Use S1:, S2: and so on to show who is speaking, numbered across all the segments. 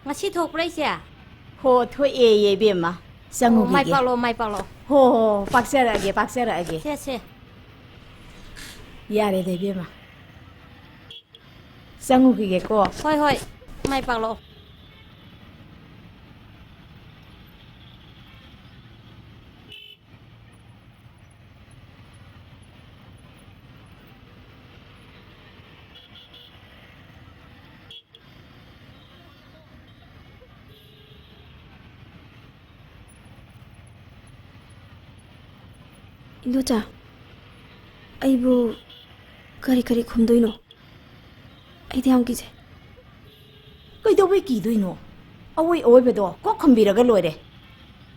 S1: Ngasi thục đấy chứ à?
S2: Hồ thôi ye bia mà. Sang ngủ
S1: Mai bao lô.
S2: Hồ bác xe lại kì.
S1: Xe.
S2: Ya đây bia mà. Sang ngủ kì cô.
S1: Hoi, mai bao lô.
S3: 인도자, 아이고, 그리 곰도이노. 아이디 한 기제.
S2: Cái đâu với kỳ đuôi nó. Ôi bê đó, có không bị ra cái lối đấy.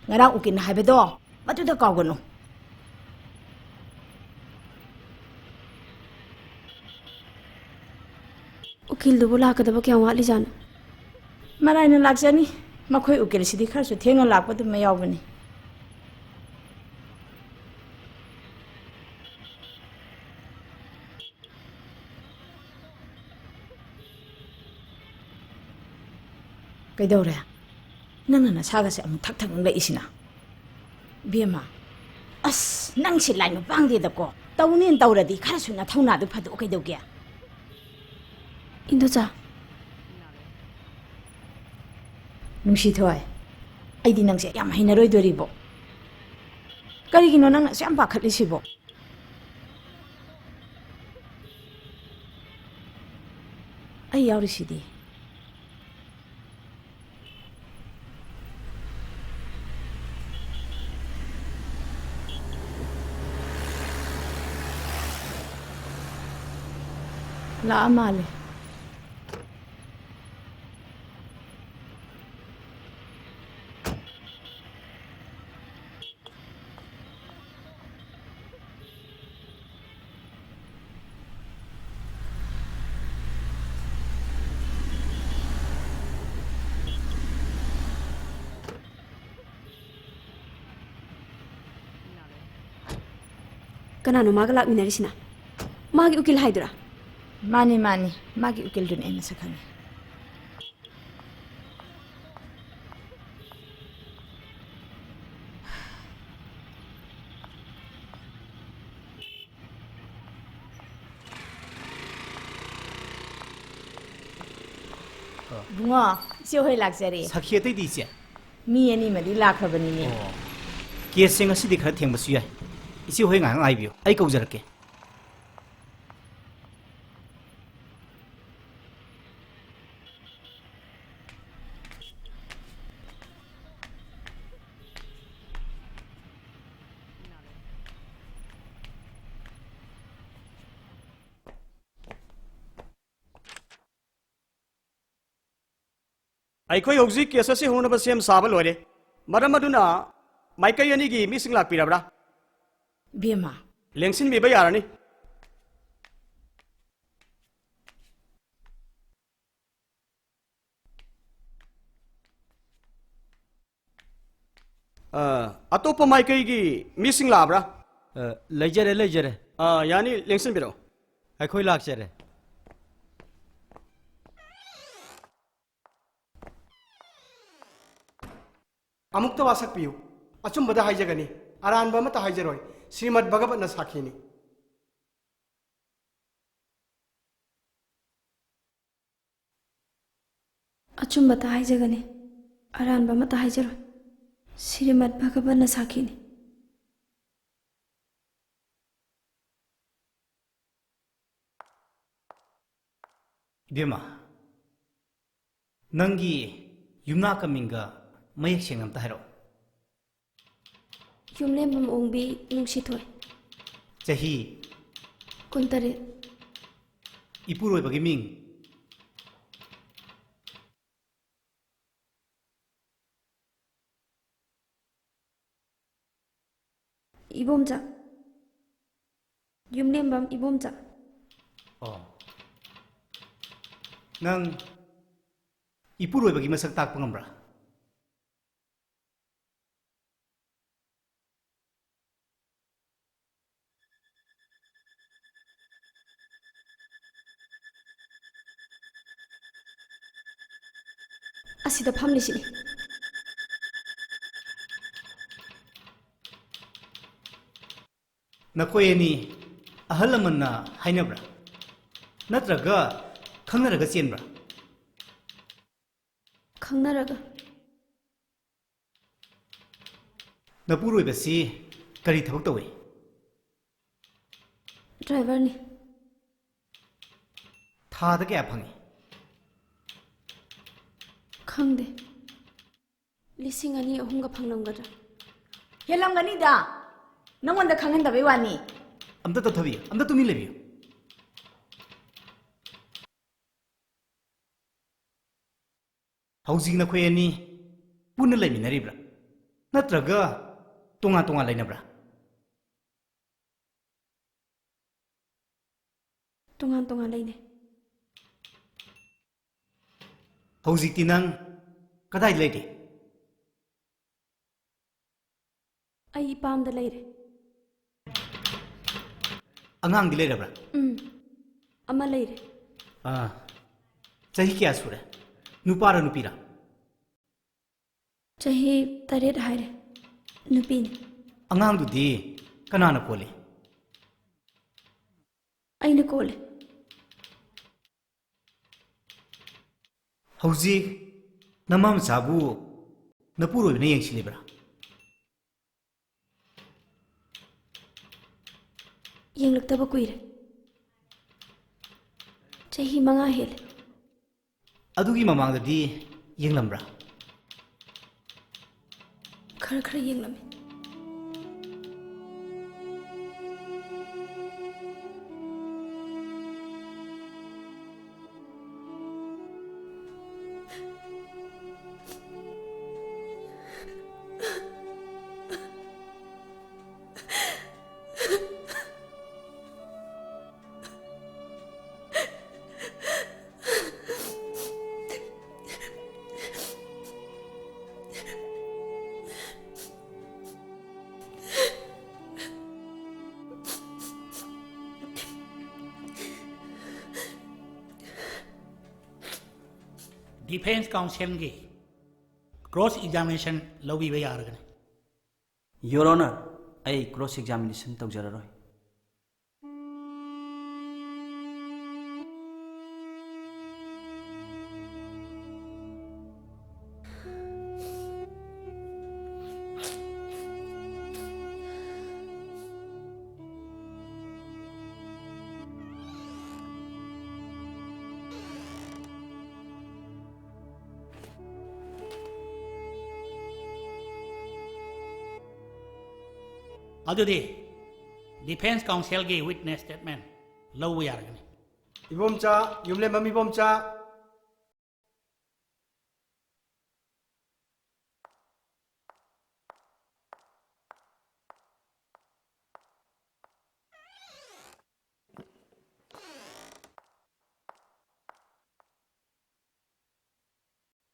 S2: Ngài đang ukin hai bê đó, mà tôi đã cầu gần nó.
S3: 우킬도 볼라카다바 그냥 와리잖아.
S2: Mà này nó lạc ra đi, mà khơi ukin xí đi khá số thiên nó lạc bắt tôi mới ao bên này. Cái đâu rồi à? Nang saga sẽ một thắc lấy ý na. Bia mà. Nang chỉ lại nó vang đi đó cô. Tàu nên tàu ra đi, khá là thâu nào được phải được cái đâu kia.
S3: 인도자,
S2: Nung si thôi. Ai đi nang sẽ yam hay na rồi đuổi bộ. Cái gì nó nang sẽ bạc khát đi bộ. Ai yau đi đi. La male.
S3: 그나노 마글락 미나리시나. 마기 우킬 하이드라.
S2: Mani, magi ukil dun ay nasa kanya. Bunga, siya ho'y laksari.
S4: Sakhiya tay di siya.
S2: Miya ni madi lakha bani niya.
S4: Kiyas siya nga si di khara thiyang basu yay. Isi ho'y nga ngay biyo. Ay kaujarak ke.
S5: ꯑꯩꯈꯣꯏ ꯍꯧꯖꯤꯛ case ꯑꯁꯤ ꯍꯧꯅꯕ ꯁꯦꯝ ꯁꯥꯕ ꯂꯣꯏꯔꯦ ꯃꯔꯝ ꯑꯗꯨꯅ ꯃꯥꯏꯀꯩ ꯑꯅꯤꯒꯤ ꯃꯤꯁꯤꯡ ꯂꯥꯛꯄꯤꯔꯕ꯭ꯔꯥ
S2: Bima.
S5: ꯂꯦꯡꯁꯤꯟꯕꯤꯕ ꯌꯥꯔꯅꯤ अतोप माइकई मीसिंग लाब्रा
S4: लेजरे लेजरे
S5: यानी लेंसन बिरो
S4: अखोई लाक्चरे
S6: अमुक्त वासक पियु अचुंबदा हाइजगनी अरानबा मत हाइजरोय श्रीमद भगवत न साखीनी
S3: अचुंबता हाइजगनी अरानबा मत हाइजरोय श्रीमद भगवत साखीनी
S4: इबेमा नंगी युमना कमिंगा मयक सेंगम ताहरो
S3: युमलेम्बम ओंबी नुंसिथोय
S4: चाही
S3: कुंतरे
S4: इपुरोय बगी मिंग
S3: इबोमचा युमलेम्बम इबोमचा
S4: ओ नंग इपुरोय बगी मसक ताक पंगम्रा
S3: असिदा फामलिसिनी
S4: नकोयनी अहल लमन्ना हाइनब्रा नत्रगा खंगनरगा चेनब्रा
S3: खंगनरगा
S4: नपुरोय बसी करी थबक तवे
S3: ड्राइवर ने
S4: थादा क्या फंगे
S3: खंगदे लिसिंग अनी अहुंगा फंगलमगद्रा
S2: हेलंगनीदा नंगोंदा खंगनदबे वानी
S4: अमता तो थवी अमता तुमी लेबियो हौजिंग नखोयनी पुन्न लेमिनरिब्रा नत्रगा तोंगा तोंगा लेनब्रा
S3: तोंगान तोंगान लेने
S4: हौजिक्ति नंग कदाई लेते
S3: आई पामदा लेरे
S4: अंगांग दिले रब्रा
S3: अमा लेरे
S4: चाही क्या सुरे नुपारा नुपीरा
S3: चाही तरेट हायरे नुपीने
S4: अंगांग दुदी कनाना कोले
S3: अइने कोले
S4: हौजिक नमाम साबु नपुरोय ने यंगसिलेब्रा
S3: येंगलक्तबा कुइरे चाही मंगा हेले
S4: अदुगी ममांगददी यंगलम्ब्रा
S3: खर खर येंगलमे
S7: डिफेंस काउंसिल की क्रॉस एग्जामिनेशन लौबीबा यारगने
S8: your honour I cross examination तौजररोय
S7: अदुदे डिफेंस काउंसिल की विटनेस स्टेटमेंट लौबा यारगने
S6: इबोमचा युमले मम्मी बोमचा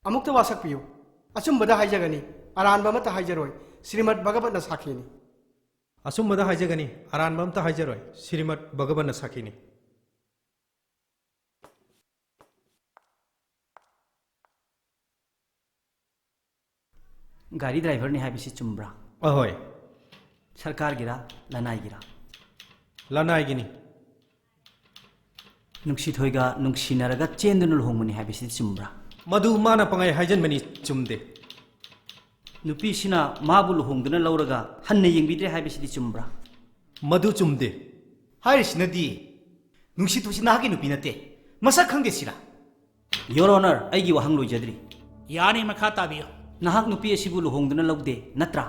S6: अमुक्त वासक पियु अचुंबदा हाइजगनी अरानबा मत हाइजरोय श्रीमद भगवत साखीनी
S9: असुम्बदा हाइजगनी अरानबा अमता हाइजरोय श्रीमद भगवत साखीनी
S8: गाड़ी ड्राइवर ने हाइबिसि चुम्ब्रा
S9: अहोय
S8: सरकार गिरा लनाई गिरा
S9: लानाइगिनी
S8: नुक्सी थोइगा नुक्सीनरगा चेंदुन लुहोंगमनि हाइबिसि चुम्ब्रा
S9: मधु माना पंगाई हाइजनमनी चुमदे
S8: नुपीसिना माबु लुहोंगदुना लौरगा हन्ने यंगबिद्रे हाइबिसि चुम्ब्रा
S9: मधु चुमदे
S4: हाइरिसिनदी नुंसितुसि नागी नुपी नते मसक खंगे सिरा
S8: योर ऑनर आइगी वहांग लोइजद्री
S7: यानी मखा ताबियो
S8: नाहक नुपी असिबु लुहोंगदुना लौदे नत्रा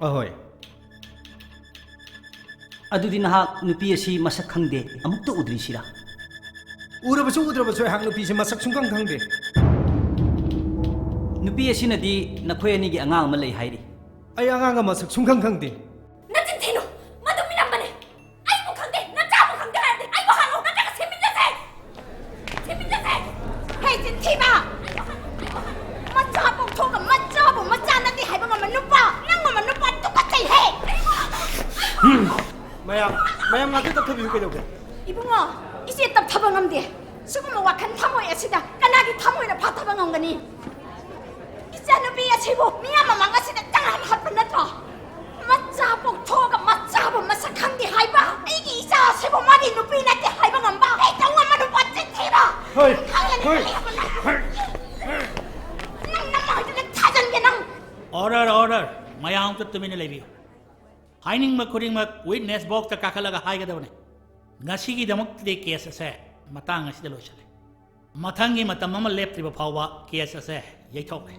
S9: अहोय
S8: अदुदि नाहक नुपी असि मसक खंगदे अमुक्तो उद्री सिरा
S9: उद्रबसु हांग नुपीसे मसक सुंखंग खंगदे
S8: नुपी असिनदी नखोय अनिगी अंगांग अमा लई हाइरी
S9: आई आंगांगा मसक सुंखंग खंगदे
S3: नचिन थिनु मधु मिनम्बने आइबु खंगदे नचाबु खंगदे हाइदे आइबु हांगो नचागा सेमिनदे
S2: हे चिन थिबा मच्चा पोथोगा मच्चाबु मच्चा नदी हाइबंगा मनुपा नंगा मनुपा तुकचै हे
S6: मयाम ngate tap thabi ke doge
S2: Ibungo इसे तब थबंग नमदे सुगुम वाखन थमोय असिदा कनागी थमोयना फाथबंग नमगनी इचानुपी असिबु मिया ममंग असिदा तंगन हत्पन नत्रो मच्चा पोथोगा मच्चाबु मसक खंगदे हाइबा एगी इचा असिबु मागी नुपी नते हाइबंग नमबा हे तंगा मनुपा चिन थिबा
S6: hoy
S2: नंग नमाइदने थाजनगे नंग
S7: ऑर्डर ऑर्डर मयाम तो तुमिने लेबियो हाइनिंग में खुरिंग में विटनेस बॉक्स तक काखलगा हाइगदवने ngasi damakte case ase matang asida lochale mathangi matam ama leptriba phawwa case ase yaithokre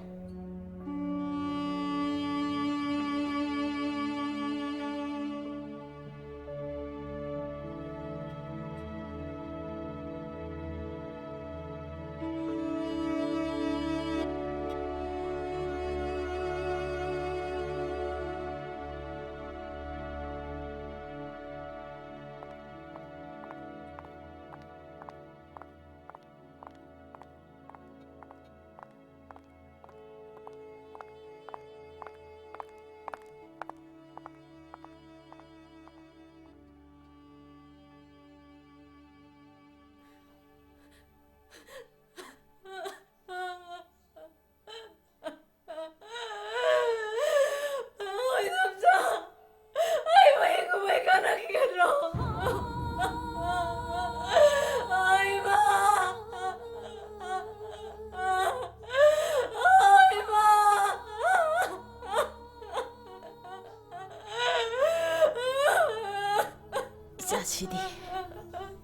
S2: जासिदी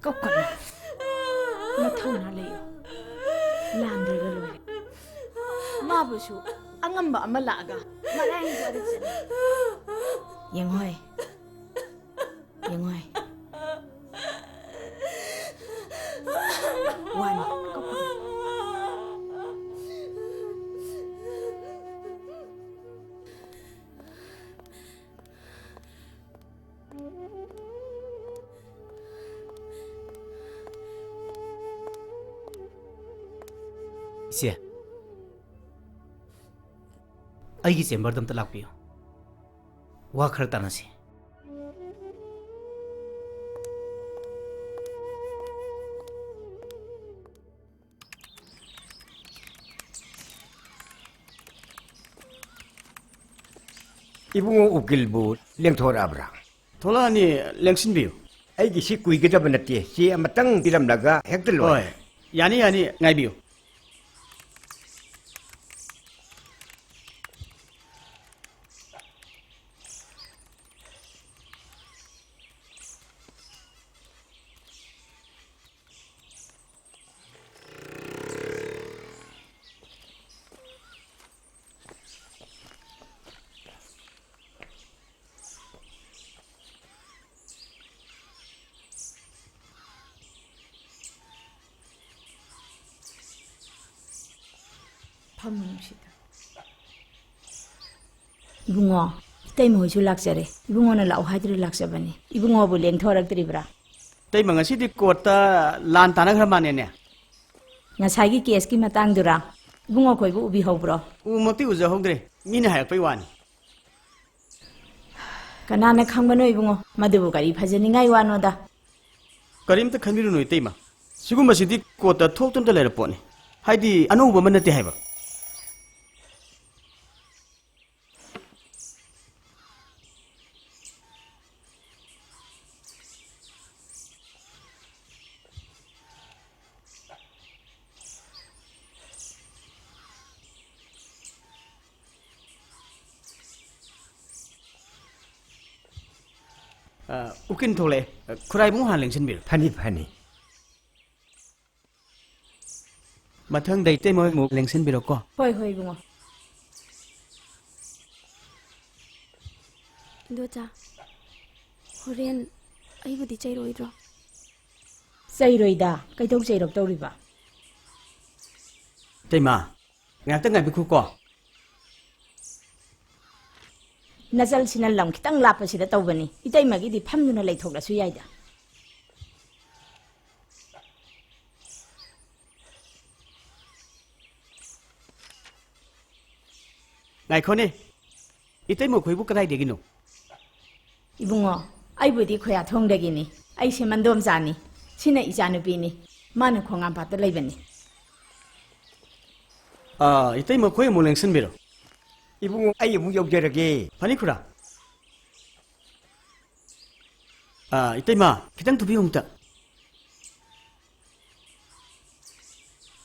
S2: Konkan मथौना लेयो लांद्रगा लोरे माबुसु अंगंबा अमा लागा मराई गरजन यंगोय वन कोकन
S4: से अगी चेंबर दम तलापियो वा खर तानसे
S10: इबुंगो उकिलबु लेंथोराब्रा
S5: थोलानी लेंसिनबियो
S10: अैगी सि कुइगदब नते सि अमतंग पिरमलगा हेक्ट लोय
S5: होय यानी यानी ngaibiyo
S2: फमनुसिदा इबुंगो तै मोइसु लाक्सरे इबुंगोना लाउ हाइद्रि लाक्सबनी इबुंगोबु लेंथोरक्तरिब्रा
S5: तै मंगसिदि कोर्टा लान तानग्रा मानेने
S2: ngसागी केस की मतंगदुरा इबुंगो खोइबु उबि हौब्रो
S5: उमती उजा होग्रे मीना हायपै वानी
S2: ꯀꯅꯥꯅ ꯈꯪꯕꯅꯣ ꯏꯕꯨꯡꯉꯣ ꯃꯗꯨꯕꯨ ꯀꯔꯤ ꯐꯖꯅꯤꯡꯉꯥꯏ ꯋꯥꯅꯣꯗ
S5: ꯀꯔꯤꯝꯇ ꯈꯟꯕꯤꯔꯨꯅꯨ ꯏꯇꯩꯃ ꯁꯤꯒꯨꯝꯕꯁꯤꯗꯤ ꯀꯣꯠꯇ ꯊꯣꯛꯇꯨꯅ ꯂꯩꯔ ꯄꯣꯠꯅꯤ ꯍꯥꯏꯗꯤ ꯑꯅꯧꯕ ꯑꯃ ꯅꯠꯇꯦ ꯍꯥꯏꯕ ꯎꯀꯤꯟ ꯊꯣꯛꯂꯛꯑꯦ ꯈꯨꯔꯥꯏꯕꯨꯡ ꯍꯥꯟꯅ ꯂꯦꯡꯁꯤꯟꯕꯤꯔꯣ
S10: ꯐꯅꯤ ꯐꯅꯤ
S5: ꯃꯊꯪꯗ ꯏꯇꯩꯃ ꯑꯃꯨꯛ ꯂꯦꯡꯁꯤꯟꯕꯤꯔꯣꯀꯣ
S2: ꯍꯣꯏ ꯍꯣꯏ ꯏꯕꯨꯡꯉꯣ
S1: ꯏꯟꯗꯣꯆꯥ ꯍꯣꯔꯦꯟ ꯑꯩꯕꯨꯗꯤ ꯆꯩꯔꯣꯏꯗ꯭ꯔꯣ
S2: ꯆꯩꯔꯣꯏꯗ ꯀꯩꯗꯧ ꯆꯩꯔꯛꯇꯧꯔꯤꯕ
S5: 이때마 ngạc ngꯥꯏꯕꯤꯈꯨꯀꯣ
S2: ꯅꯆꯜꯁꯤꯅ ꯂꯝ ꯈꯤꯇꯪ ꯂꯥꯞꯄꯁꯤꯗ ꯇꯧꯕꯅꯤ ꯏꯇꯩꯃꯒꯤꯗꯤ ꯐꯝꯗꯨꯅ ꯂꯩꯊꯣꯛꯂꯁꯨ ꯌꯥꯏꯗ
S5: ngꯥꯏꯈꯣꯅꯦ 이때마 ꯈꯣꯏꯕꯨ ꯀꯗꯥꯏꯗꯒꯤꯅꯣ
S2: ꯏꯕꯨꯡꯉꯣ ꯑꯩꯕꯨꯗꯤ ꯈꯣꯌꯥꯊꯣꯡꯗꯒꯤꯅꯤ ꯑꯩꯁꯦ ꯃꯟꯗꯣꯝꯆꯥꯅꯤ ꯁꯤꯅ ꯏꯆꯥꯅꯨꯄꯤꯅꯤ ꯃꯥꯅ ꯈꯣꯡꯉꯥꯝꯄꯥꯠꯇ ꯂꯩꯕꯅꯤ
S5: 이때마 ꯈꯣꯏ ꯑꯃꯨꯛ ꯂꯦꯡꯁꯤꯟꯕꯤꯔꯣ
S10: 이붕 아이 무 여겨라게
S5: 파니쿠라 이때마 기당 두비 홈다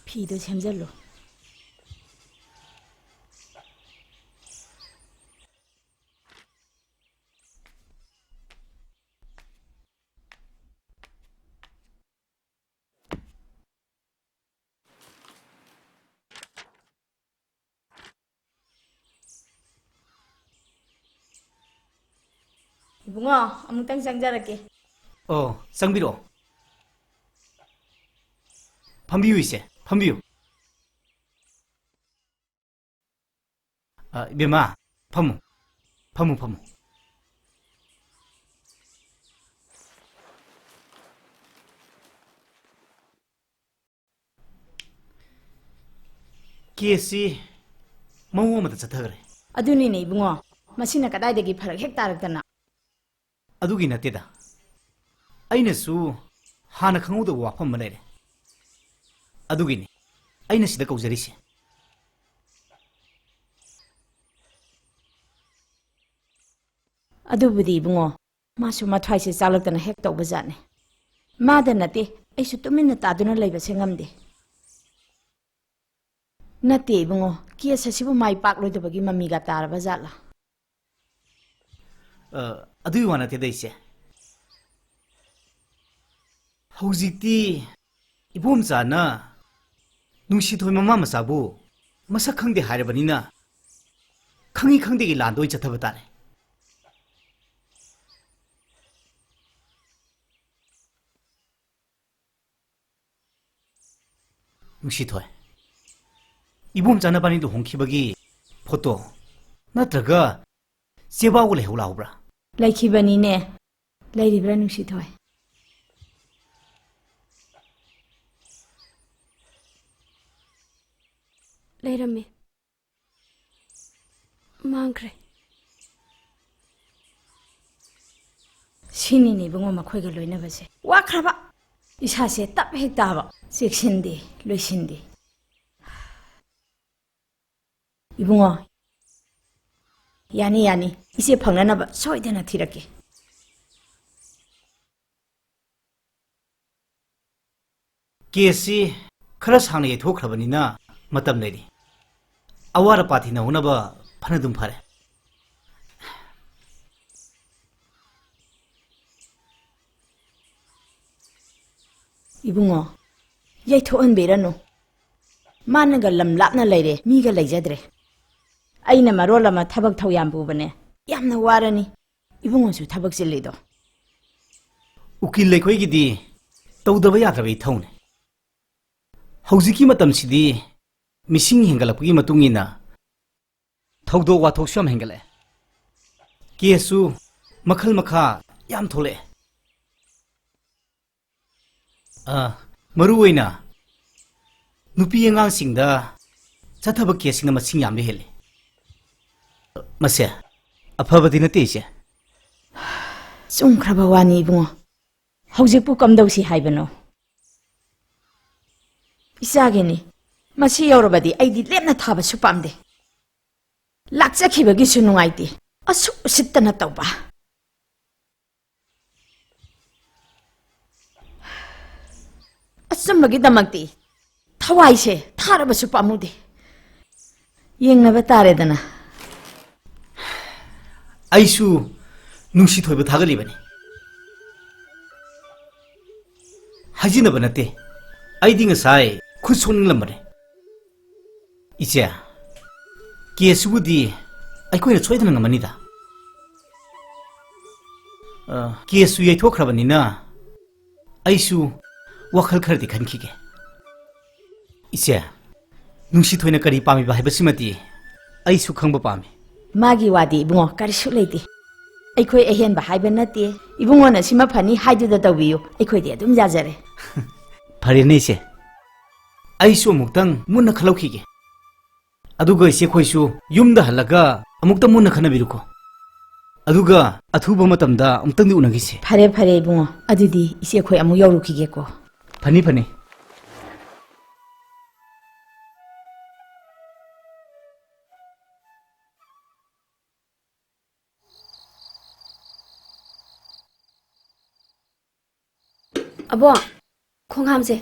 S2: 피도 샘절로 이붕어 아무튼 장자랄게
S4: ꯆꯪꯕꯤꯔꯣ ꯐꯝꯕꯤꯌꯨ 이제 ꯐꯝꯕꯤꯌꯨ 이베마 ꯐꯝꯃꯨ ꯐꯝꯃꯨ ꯐꯝꯃꯨ ꯀꯦꯁꯁꯤ ꯃꯑꯣꯡ ꯑꯃꯗ ꯆꯠꯊꯈ꯭ꯔꯦ
S2: ꯑꯗꯨꯅꯤꯅꯦ 이붕어 ꯃꯁꯤꯅ ꯀꯗꯥꯏꯗꯒꯤ ꯐꯔꯛ ꯍꯦꯛ ꯇꯥꯔꯛꯇꯅ
S4: ꯑꯗꯨꯒꯤ ꯅꯠꯇꯦꯗ ꯑꯩꯅꯁꯨ ꯍꯥꯟꯅ ꯈꯪꯍꯧꯗꯕ ꯋꯥꯐꯝ ꯑꯃ ꯂꯩꯔꯦ ꯑꯗꯨꯒꯤꯅꯤ ꯑꯩꯅ ꯁꯤꯗ ꯀꯧꯖꯔꯤꯁꯦ
S2: ꯑꯗꯨꯕꯨꯗꯤ 이붕어 마수 마트와이세 짤럭ꯗꯅ ꯍꯦꯛ ꯇꯧꯕꯖꯥꯠꯅꯤ 마다 ꯅꯠꯇꯦ ꯑꯩꯁꯨ ꯇꯨꯃꯤꯟꯅ ꯇꯥꯗꯨꯅ ꯂꯩꯕꯁꯦ ꯉꯝꯗꯦ ꯅꯠꯇꯦ 이붕어 ꯀꯦꯁ ꯑꯁꯤꯕꯨ ꯃꯥꯏ ꯄꯥꯛꯂꯣꯏꯗꯕꯒꯤ ꯃꯃꯤꯒ ꯇꯥꯔꯕ ꯖꯥꯠꯂꯥ
S4: ꯑꯗꯨꯒꯤ ꯋꯥ ꯅꯠꯇꯦꯗ 이제 ꯍꯧꯖꯤꯛꯇꯤ 이봄ꯆꯥꯅ ꯅꯨꯡꯁꯤꯊꯣꯏ ꯃꯃꯥ ꯃꯆꯥꯕꯨ ꯃꯁꯛ ꯈꯪꯗꯦ ꯍꯥꯏꯔꯕꯅꯤꯅ ꯈꯪꯉꯤ ꯈꯪꯗꯦꯒꯤ ꯂꯥꯟꯗ ꯑꯣꯏ ꯆꯠꯊꯕ ꯇꯥꯔꯦ ꯅꯨꯡꯁꯤꯊꯣꯏ 이봄ꯆꯥ ꯅꯕꯥꯅꯤ ꯂꯨꯍꯣꯡꯈꯤꯕꯒꯤ ꯐꯣꯇꯣ ꯅꯠꯇ꯭ꯔꯒ ꯆꯦꯕꯥꯎꯒ ꯂꯩꯍꯧ ꯂꯥꯎꯕ꯭ꯔꯥ
S2: ꯂꯩꯈꯤꯕꯅꯤꯅꯦ ꯂꯩꯔꯤꯕ꯭ꯔꯥ ꯅꯨꯡꯁꯤꯊꯣꯏ
S1: ꯂꯩꯔꯝꯃꯦ ꯃꯥꯡꯈ꯭ꯔꯦ
S2: 시니니 bungo makhoi ga loina base wa khraba isa se tap he ta ba seksindi loisindi ibungo yani yani ise phangnana ba soidena thirake
S4: केसी खरा सांग येथोख्रबनिना मतम लेरी अवार पाथि नहुनबा फनदुम फरे
S2: ibungo yaithoan berano managa lam lapna leire miga leijadre aina marola ma thabak thau yam bubane yamna warani ibungo su thabak chilido
S4: ukil lekhoi gidi tawdaba yadrabai thawne हौजिकी मतम सिदी missing हेंगलपगी मतुंगिना थौदो वाथोक सम हेंगले केसु मखल मखा याम थोले मरुओइना नुपी अंगांग सिंगदा चथब casing मसिंग याम हेले मसे अफबदि नते इसे
S2: ꯆꯨꯝꯈ꯭ꯔꯕ ꯋꯥꯅꯤ ꯏꯕꯨꯡꯉꯣ ꯍꯧꯖꯤꯛꯄꯨ ꯀꯝꯗꯧꯁꯤ ꯍꯥꯏꯕꯅꯣ ꯏꯆꯥꯒꯤꯅꯤ ꯃꯁꯤ ꯌꯧꯔꯕꯗꯤ ꯑꯩꯗꯤ ꯂꯦꯞꯅ ꯊꯥꯕꯁꯨ ꯄꯥꯝꯗꯦ ꯂꯥꯛꯆꯈꯤꯕꯒꯤꯁꯨ ꯅꯨꯡꯉꯥꯏꯇꯦ ꯑꯁꯨꯛ ꯎꯁꯤꯠꯇꯅ ꯇꯧꯕ ꯑꯆꯨꯝꯕꯒꯤꯗꯃꯛꯇꯤ ꯊꯋꯥꯏꯁꯦ ꯊꯥꯔꯕꯁꯨ ꯄꯥꯝꯃꯨꯗꯦ ꯌꯦꯡꯅꯕ ꯇꯥꯔꯦꯗꯅ
S4: ꯑꯩꯁꯨ ꯅꯨꯡꯁꯤ ꯊꯣꯏꯕ ꯊꯥꯒꯠꯂꯤꯕꯅꯤ ꯍꯥꯏꯖꯤꯟꯅꯕ ꯅꯠꯇꯦ ꯑꯩꯗꯤ ꯉꯁꯥꯏ ꯈꯨꯠ ꯁꯣꯛꯅꯤꯡꯂꯝꯕꯅꯤ ꯏꯆꯦ ꯀꯦꯁꯨꯕꯨꯗꯤ ꯑꯩꯈꯣꯏꯅ ꯁꯣꯏꯗꯅ ꯉꯝꯃꯅꯤꯗ ꯀꯦꯁꯁꯨ ꯌꯩꯊꯣꯛꯈ꯭ꯔꯕꯅꯤꯅ ꯑꯩꯁꯨ ꯋꯥꯈꯜ ꯈꯔꯗꯤ ꯈꯟꯈꯤꯒꯦ ꯏꯆꯦ ꯅꯨꯡꯁꯤ ꯊꯣꯏꯅ ꯀꯔꯤ ꯄꯥꯝꯃꯤꯕ ꯍꯥꯏꯕꯁꯤꯃꯗꯤ ꯑꯩꯁꯨ ꯈꯪꯕ ꯄꯥꯝꯃꯤ
S2: ꯃꯥꯒꯤ ꯋꯥꯗꯤ ꯏꯕꯨꯡꯉꯣ ꯀꯔꯤꯁꯨ ꯂꯩꯇꯦ ꯑꯩꯈꯣꯏ ꯑꯍꯦꯟꯕ ꯍꯥꯏꯕ ꯅꯠꯇꯦ ꯏꯕꯨꯡꯉꯣꯅ ꯁꯤꯃ ꯐꯅꯤ ꯍꯥꯏꯗꯨꯗ ꯇꯧꯕꯤꯌꯨ ꯑꯩꯈꯣꯏꯗꯤ ꯑꯗꯨꯝ ꯌꯥꯖꯔꯦ
S4: ꯐꯔꯦꯅꯦ ꯏꯆꯦ ꯑꯩꯁꯨ ꯑꯃꯨꯛꯇꯪ ꯃꯨꯟꯅ ꯈꯜꯂꯧꯈꯤꯒꯦ ꯑꯗꯨꯒ ꯏꯆꯦꯈꯣꯏꯁꯨ ꯌꯨꯝꯗ ꯍꯜꯂꯒ ꯑꯃꯨꯛꯇꯪ ꯃꯨꯟꯅ ꯈꯟꯅꯕꯤꯔꯨꯀꯣ ꯑꯗꯨꯒ ꯑꯊꯨꯕ ꯃꯇꯝꯗ ꯑꯃꯨꯛꯇꯪꯗꯤ ꯎꯅꯈꯤꯁꯦ
S2: ꯐꯔꯦ ꯐꯔꯦ ꯏꯕꯨꯡꯉꯣ ꯑꯗꯨꯗꯤ ꯏꯆꯦꯈꯣꯏ ꯑꯃꯨꯛ ꯌꯧꯔꯨꯈꯤꯒꯦꯀꯣ
S4: ꯐꯅꯤ ꯐꯅꯤ
S1: ꯑꯕꯣ ꯈꯣꯡꯍꯥꯝꯁꯦ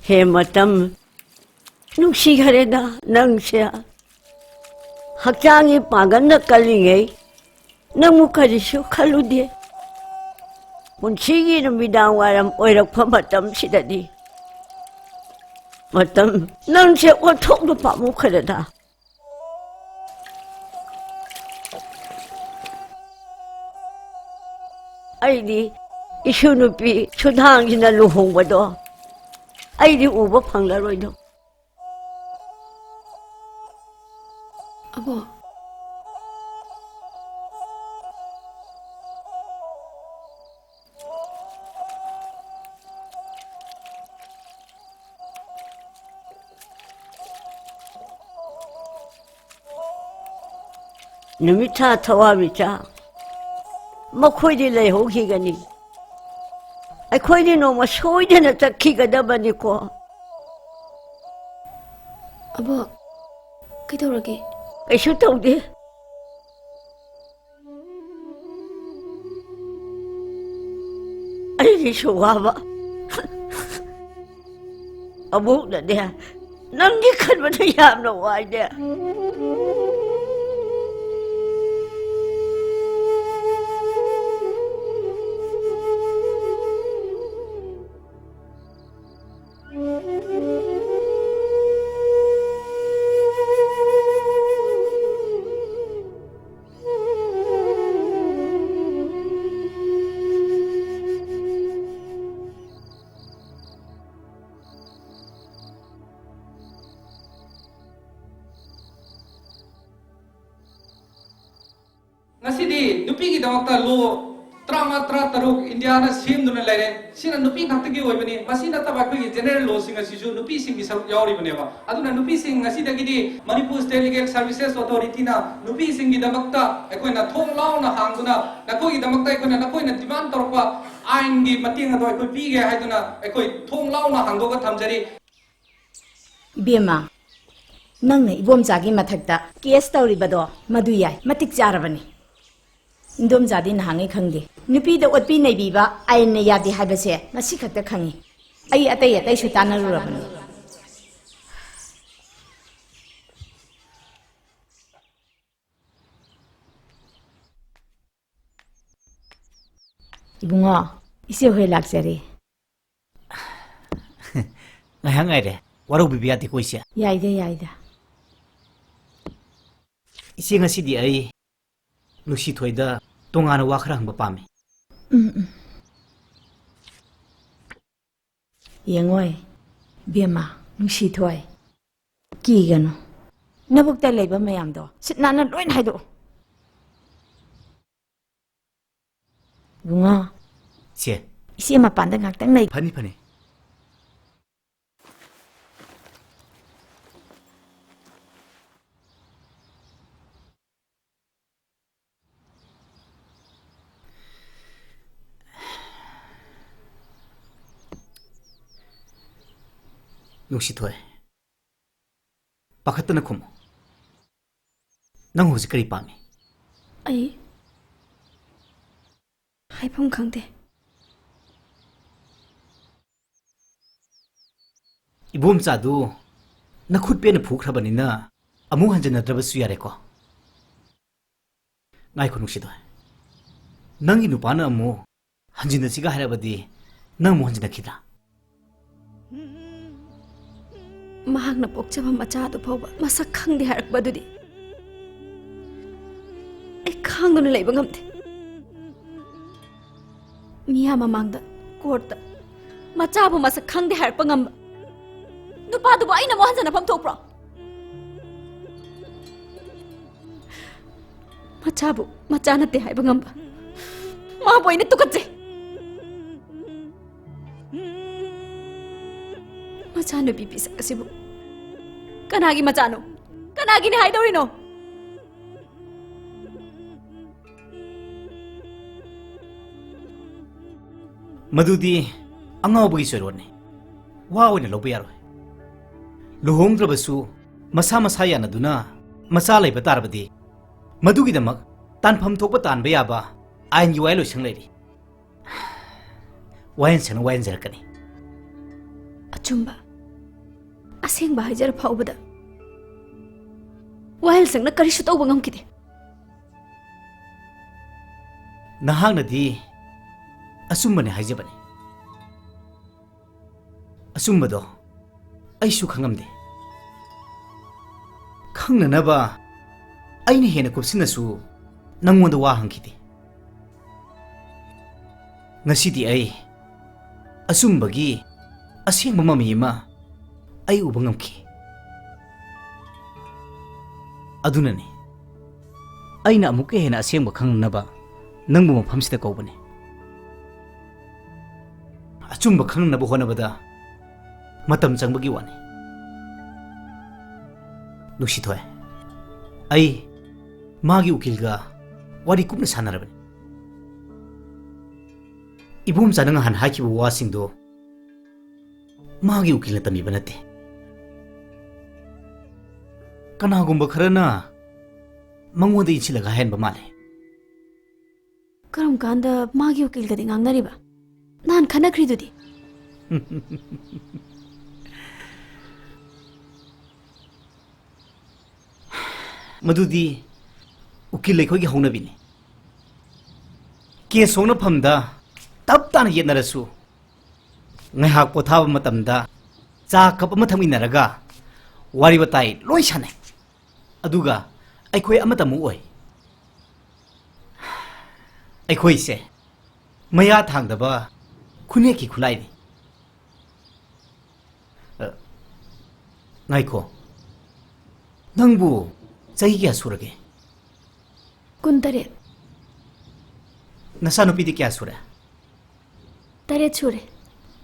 S11: ꯍꯦ ꯃꯇꯝ ꯅꯨꯡꯁꯤꯈꯔꯦꯗ ꯅꯪꯁꯦ ꯍꯛꯆꯥꯡꯒꯤ ꯄꯥꯡꯒꯜꯅ ꯀꯜꯂꯤꯉꯩ ꯅꯪꯕꯨ ꯀꯔꯤꯁꯨ ꯈꯜꯂꯨꯗꯦ ꯄꯨꯟꯁꯤꯒꯤ ꯅꯨꯃꯤꯗꯥꯡ ꯋꯥꯏꯔꯝ ꯑꯣꯏꯔꯛꯄ ꯃꯇꯝꯁꯤꯗꯗꯤ ꯃꯇꯝ ꯅꯪꯁꯦ ꯑꯣꯟꯊꯣꯛꯅ ꯄꯥꯝꯃꯨꯈꯔꯦꯗ ꯑꯩꯗꯤ ꯏꯁꯨ ꯅꯨꯄꯤ ꯁꯨꯙꯥꯡꯁꯤꯅ ꯂꯨꯍꯣꯡꯕꯗꯣ ꯑꯩꯗꯤ ꯎꯕ ꯐꯪꯂꯔꯣꯏꯗꯣ
S1: ꯑꯕꯣ
S11: ꯅꯨꯃꯤꯠ ꯊꯥ ꯊꯋꯥꯟꯃꯤꯆꯥ ꯃꯈꯣꯏꯗꯤ ꯂꯩꯍꯧꯈꯤꯒꯅꯤ ꯑꯩꯈꯣꯏꯗꯤ ꯅꯣꯡꯃ ꯁꯣꯏꯗꯅ ꯆꯠꯈꯤꯒꯗꯕꯅꯤꯀꯣ
S1: ꯑꯕꯣ ꯀꯩꯗꯧꯔꯒꯦ
S11: ꯀꯩꯁꯨ ꯇꯧꯗꯦ ꯑꯩꯒꯤꯁꯨ ꯋꯥꯕ ꯑꯃꯨꯛꯅꯅꯦ ꯅꯪꯒꯤ ꯈꯟꯕꯗ ꯌꯥꯝꯅ ꯋꯥꯏꯅꯦ
S12: ngasi nupi ki damakta lo trama tra taruk India na sim duna lere sina nupi khakta ki oibani masina ta ba ki general law sing asi ju nupi sing ki saruk yauri bane ba aduna nupi sing ngasi da gidi Manipur State Legal Services Authority na nupi sing ki damakta ekoi na thong law na hangduna na koi ki damakta ekoi na demand torpa ain gi mating ado ekoi pi ge haiduna ekoi thong law na hangdo ka thamjari
S2: Ibema nangna ibomjagi mathakta case tawribado madu yai matik charabani Indomjadi nahangi khangde nupi da otpi nei biba aine yadi haibase ngasi khakta khangi ai atai su tanarurabani Ibunga ise hoi lakjare
S4: ngahang ai re waro bibiya ti koisia
S2: yaida
S4: ise ngasi di ai nusi thoida tongana wa khara hangba pame
S2: Yengoi Bema nusi thoi ki gano nabukta leiba mayam do sitnana loin haido ꯕꯨꯡꯉꯣ
S5: ꯆꯦ
S2: ꯏꯆꯦ ꯃꯄꯥꯟꯗ ꯉꯥꯛꯇꯪ ꯂꯩ
S5: ꯐꯅꯤ ꯐꯅꯤ ꯅꯨꯡꯁꯤꯊꯣꯏ ꯄꯥꯈꯠꯇꯅ ꯈꯨꯝꯃꯨ ꯅꯪ ꯍꯧꯖꯤꯛ ꯀꯔꯤ ꯄꯥꯝꯃꯤ
S1: ꯑꯩ ꯍꯥꯏꯐꯝ ꯈꯪꯗꯦ
S5: ꯏꯕꯣꯝꯆꯥꯗꯨ ꯅꯈꯨꯠ ꯄꯦꯟꯅ ꯐꯨꯈ꯭ꯔꯕꯅꯤꯅ ꯑꯃꯨꯛ ꯍꯟꯖꯤꯟꯅꯗ꯭ꯔꯕꯁꯨ ꯌꯥꯔꯦꯀꯣ ꯉꯥꯏꯈꯣ ꯅꯨꯡꯁꯤꯊꯣꯏ ꯅꯪꯒꯤ ꯅꯨꯄꯥꯅ ꯑꯃꯨꯛ ꯍꯟꯖꯤꯟꯅꯁꯤꯒ ꯍꯥꯏꯔꯕꯗꯤ ꯅꯪ ꯑꯃꯨꯛ ꯍꯟꯖꯤꯟꯅꯈꯤꯗ꯭ꯔꯥ
S1: ꯃꯍꯥꯛꯅ ꯄꯣꯛꯆꯕ ꯃꯆꯥꯗꯨ ꯐꯥꯎꯕ ꯃꯁꯛ ꯈꯪꯗꯦ ꯍꯥꯏꯔꯛꯄꯗꯨꯗꯤ ꯑꯩ ꯈꯥꯡꯗꯨꯅ ꯂꯩꯕ ꯉꯝꯗꯦ ꯃꯤꯌꯥꯝ ꯃꯃꯥꯡꯗ ꯀꯣꯔꯠꯇ ꯃꯆꯥꯕꯨ ꯃꯁꯛ ꯈꯪꯗꯦ ꯍꯥꯏꯔꯛꯄ ꯉꯝꯕ ꯅꯨꯄꯥꯗꯨꯕꯨ ꯑꯩꯅ ꯑꯃꯨꯛ ꯍꯟꯖꯟꯅꯐꯝ ꯊꯣꯛꯄ꯭ꯔꯣ ꯃꯆꯥꯕꯨ ꯃꯆꯥ ꯅꯠꯇꯦ ꯍꯥꯏꯕ ꯉꯝꯕ ꯃꯥꯕꯨ ꯑꯩꯅ ꯇꯨꯀꯠꯆꯩ ꯃꯆꯥꯅꯨꯄꯤ ꯄꯤꯁꯛ ꯑꯁꯤꯕꯨ ꯀꯅꯥꯒꯤ ꯃꯆꯥꯅꯣ ꯀꯅꯥꯒꯤꯅꯤ ꯍꯥꯏꯗꯧꯔꯤꯅꯣ
S5: ꯃꯗꯨꯗꯤ ꯑꯉꯥꯎꯕꯒꯤ ꯆꯣꯏꯔꯣꯠꯅꯤ ꯋꯥ ꯑꯣꯏꯅ ꯂꯧꯕ ꯌꯥꯔꯣꯏ ꯂꯨꯍꯣꯡꯗ꯭ꯔꯕꯁꯨ ꯃꯁꯥ ꯃꯁꯥ ꯌꯥꯅꯗꯨꯅ ꯃꯆꯥ ꯂꯩꯕ ꯇꯥꯔꯕꯗꯤ ꯃꯗꯨꯒꯤꯗꯃꯛ ꯇꯥꯟꯐꯝ ꯊꯣꯛꯄ ꯇꯥꯟꯕ ꯌꯥꯕ ꯑꯥꯏꯟꯒꯤ ꯋꯥꯌꯦꯜꯂꯣꯏꯁꯪ ꯂꯩꯔꯤ ꯋꯥꯌꯦꯜꯁꯪꯅ ꯋꯥꯌꯦꯟꯖꯔꯛꯀꯅꯤ
S1: ꯑꯆꯨꯝꯕ ꯑꯁꯦꯡꯕ ꯍꯥꯏꯖꯔ ꯐꯥꯎꯕꯗ ꯋꯥꯌꯦꯜꯁꯪꯅ ꯀꯔꯤꯁꯨ ꯇꯧꯕ ꯉꯝꯈꯤꯗꯦ
S5: ꯅꯍꯥꯛꯅꯗꯤ ꯑꯆꯨꯝꯕꯅꯤ ꯍꯥꯏꯖꯕꯅꯤ ꯑꯆꯨꯝꯕꯗꯣ ꯑꯩꯁꯨ ꯈꯪꯉꯝꯗꯦ ꯈꯪꯅꯅꯕ ꯑꯩꯅ ꯍꯦꯟꯅ ꯀꯨꯞꯁꯤꯟꯅꯁꯨ ꯅꯪꯉꯣꯟꯗ ꯋꯥ ꯍꯪꯈꯤꯗꯦ ꯉꯁꯤꯗꯤ ꯑꯩ ꯑꯆꯨꯝꯕꯒꯤ ꯑꯁꯦꯡꯕ ꯃꯃꯤ ꯑꯃ ꯑꯩ ꯎꯕ ꯉꯝꯈꯤ ꯑꯗꯨꯅꯅꯤ ꯑꯩꯅ ꯑꯃꯨꯛꯀ ꯍꯦꯟꯅ ꯑꯁꯦꯡꯕ ꯈꯪꯅꯅꯕ ꯅꯪꯕꯨ ꯃꯐꯝꯁꯤꯗ ꯀꯧꯕꯅꯤ ꯑꯆꯨꯝꯕ ꯈꯪꯅꯅꯕ ꯍꯣꯠꯅꯕꯗ ꯃꯇꯝ ꯆꯪꯕꯒꯤ ꯋꯥꯅꯤ ꯅꯨꯡꯁꯤꯊꯣꯏ ꯑꯩ 마기 우길가 와리 꿈나 사나라버니 이봄 자능한 한 하이키부 와싱도 마기 우길나 땀이바 나때 까나곰바 카라나 망원데 인치라가 헨바 말레
S1: 그럼 간다 마기 우길가디 앙나리바 난 카나크리두디
S5: मधुदी उकिल लेखोगी हौनबिनी के सोना फमदा तब ताना येनरसु ngaiha pothaba matamda cha kap ama thaminaraga wari batai loi sane aduga aikhoi amata mu oi aikhoi se maya thangdaba khune ki khulai ni ngaiko nangbu chahi kya surage
S1: कुंतरे
S5: नशा नुपीदी क्या सुरे
S1: तरे छुरे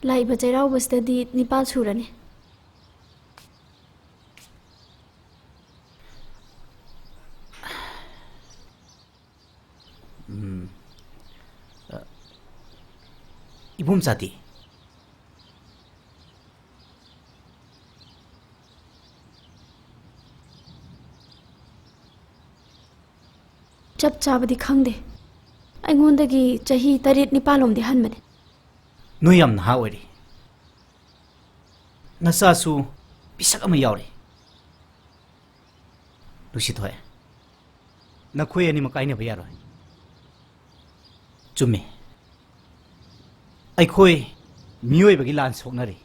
S1: लाई बचैराव बस्तदी निपाल छुरने
S5: इबुम जाती
S1: चप चाबदी खंगदे अइंगोंदगी चही तरेट निपालोमदे हनमने
S5: नोय याम नहा ओरी नसासु पिसक अमा यावरे लुसित होय नखोय अनि मकाइने भयारोय चुमे अइखोय मियोय बगी लान सोकनरी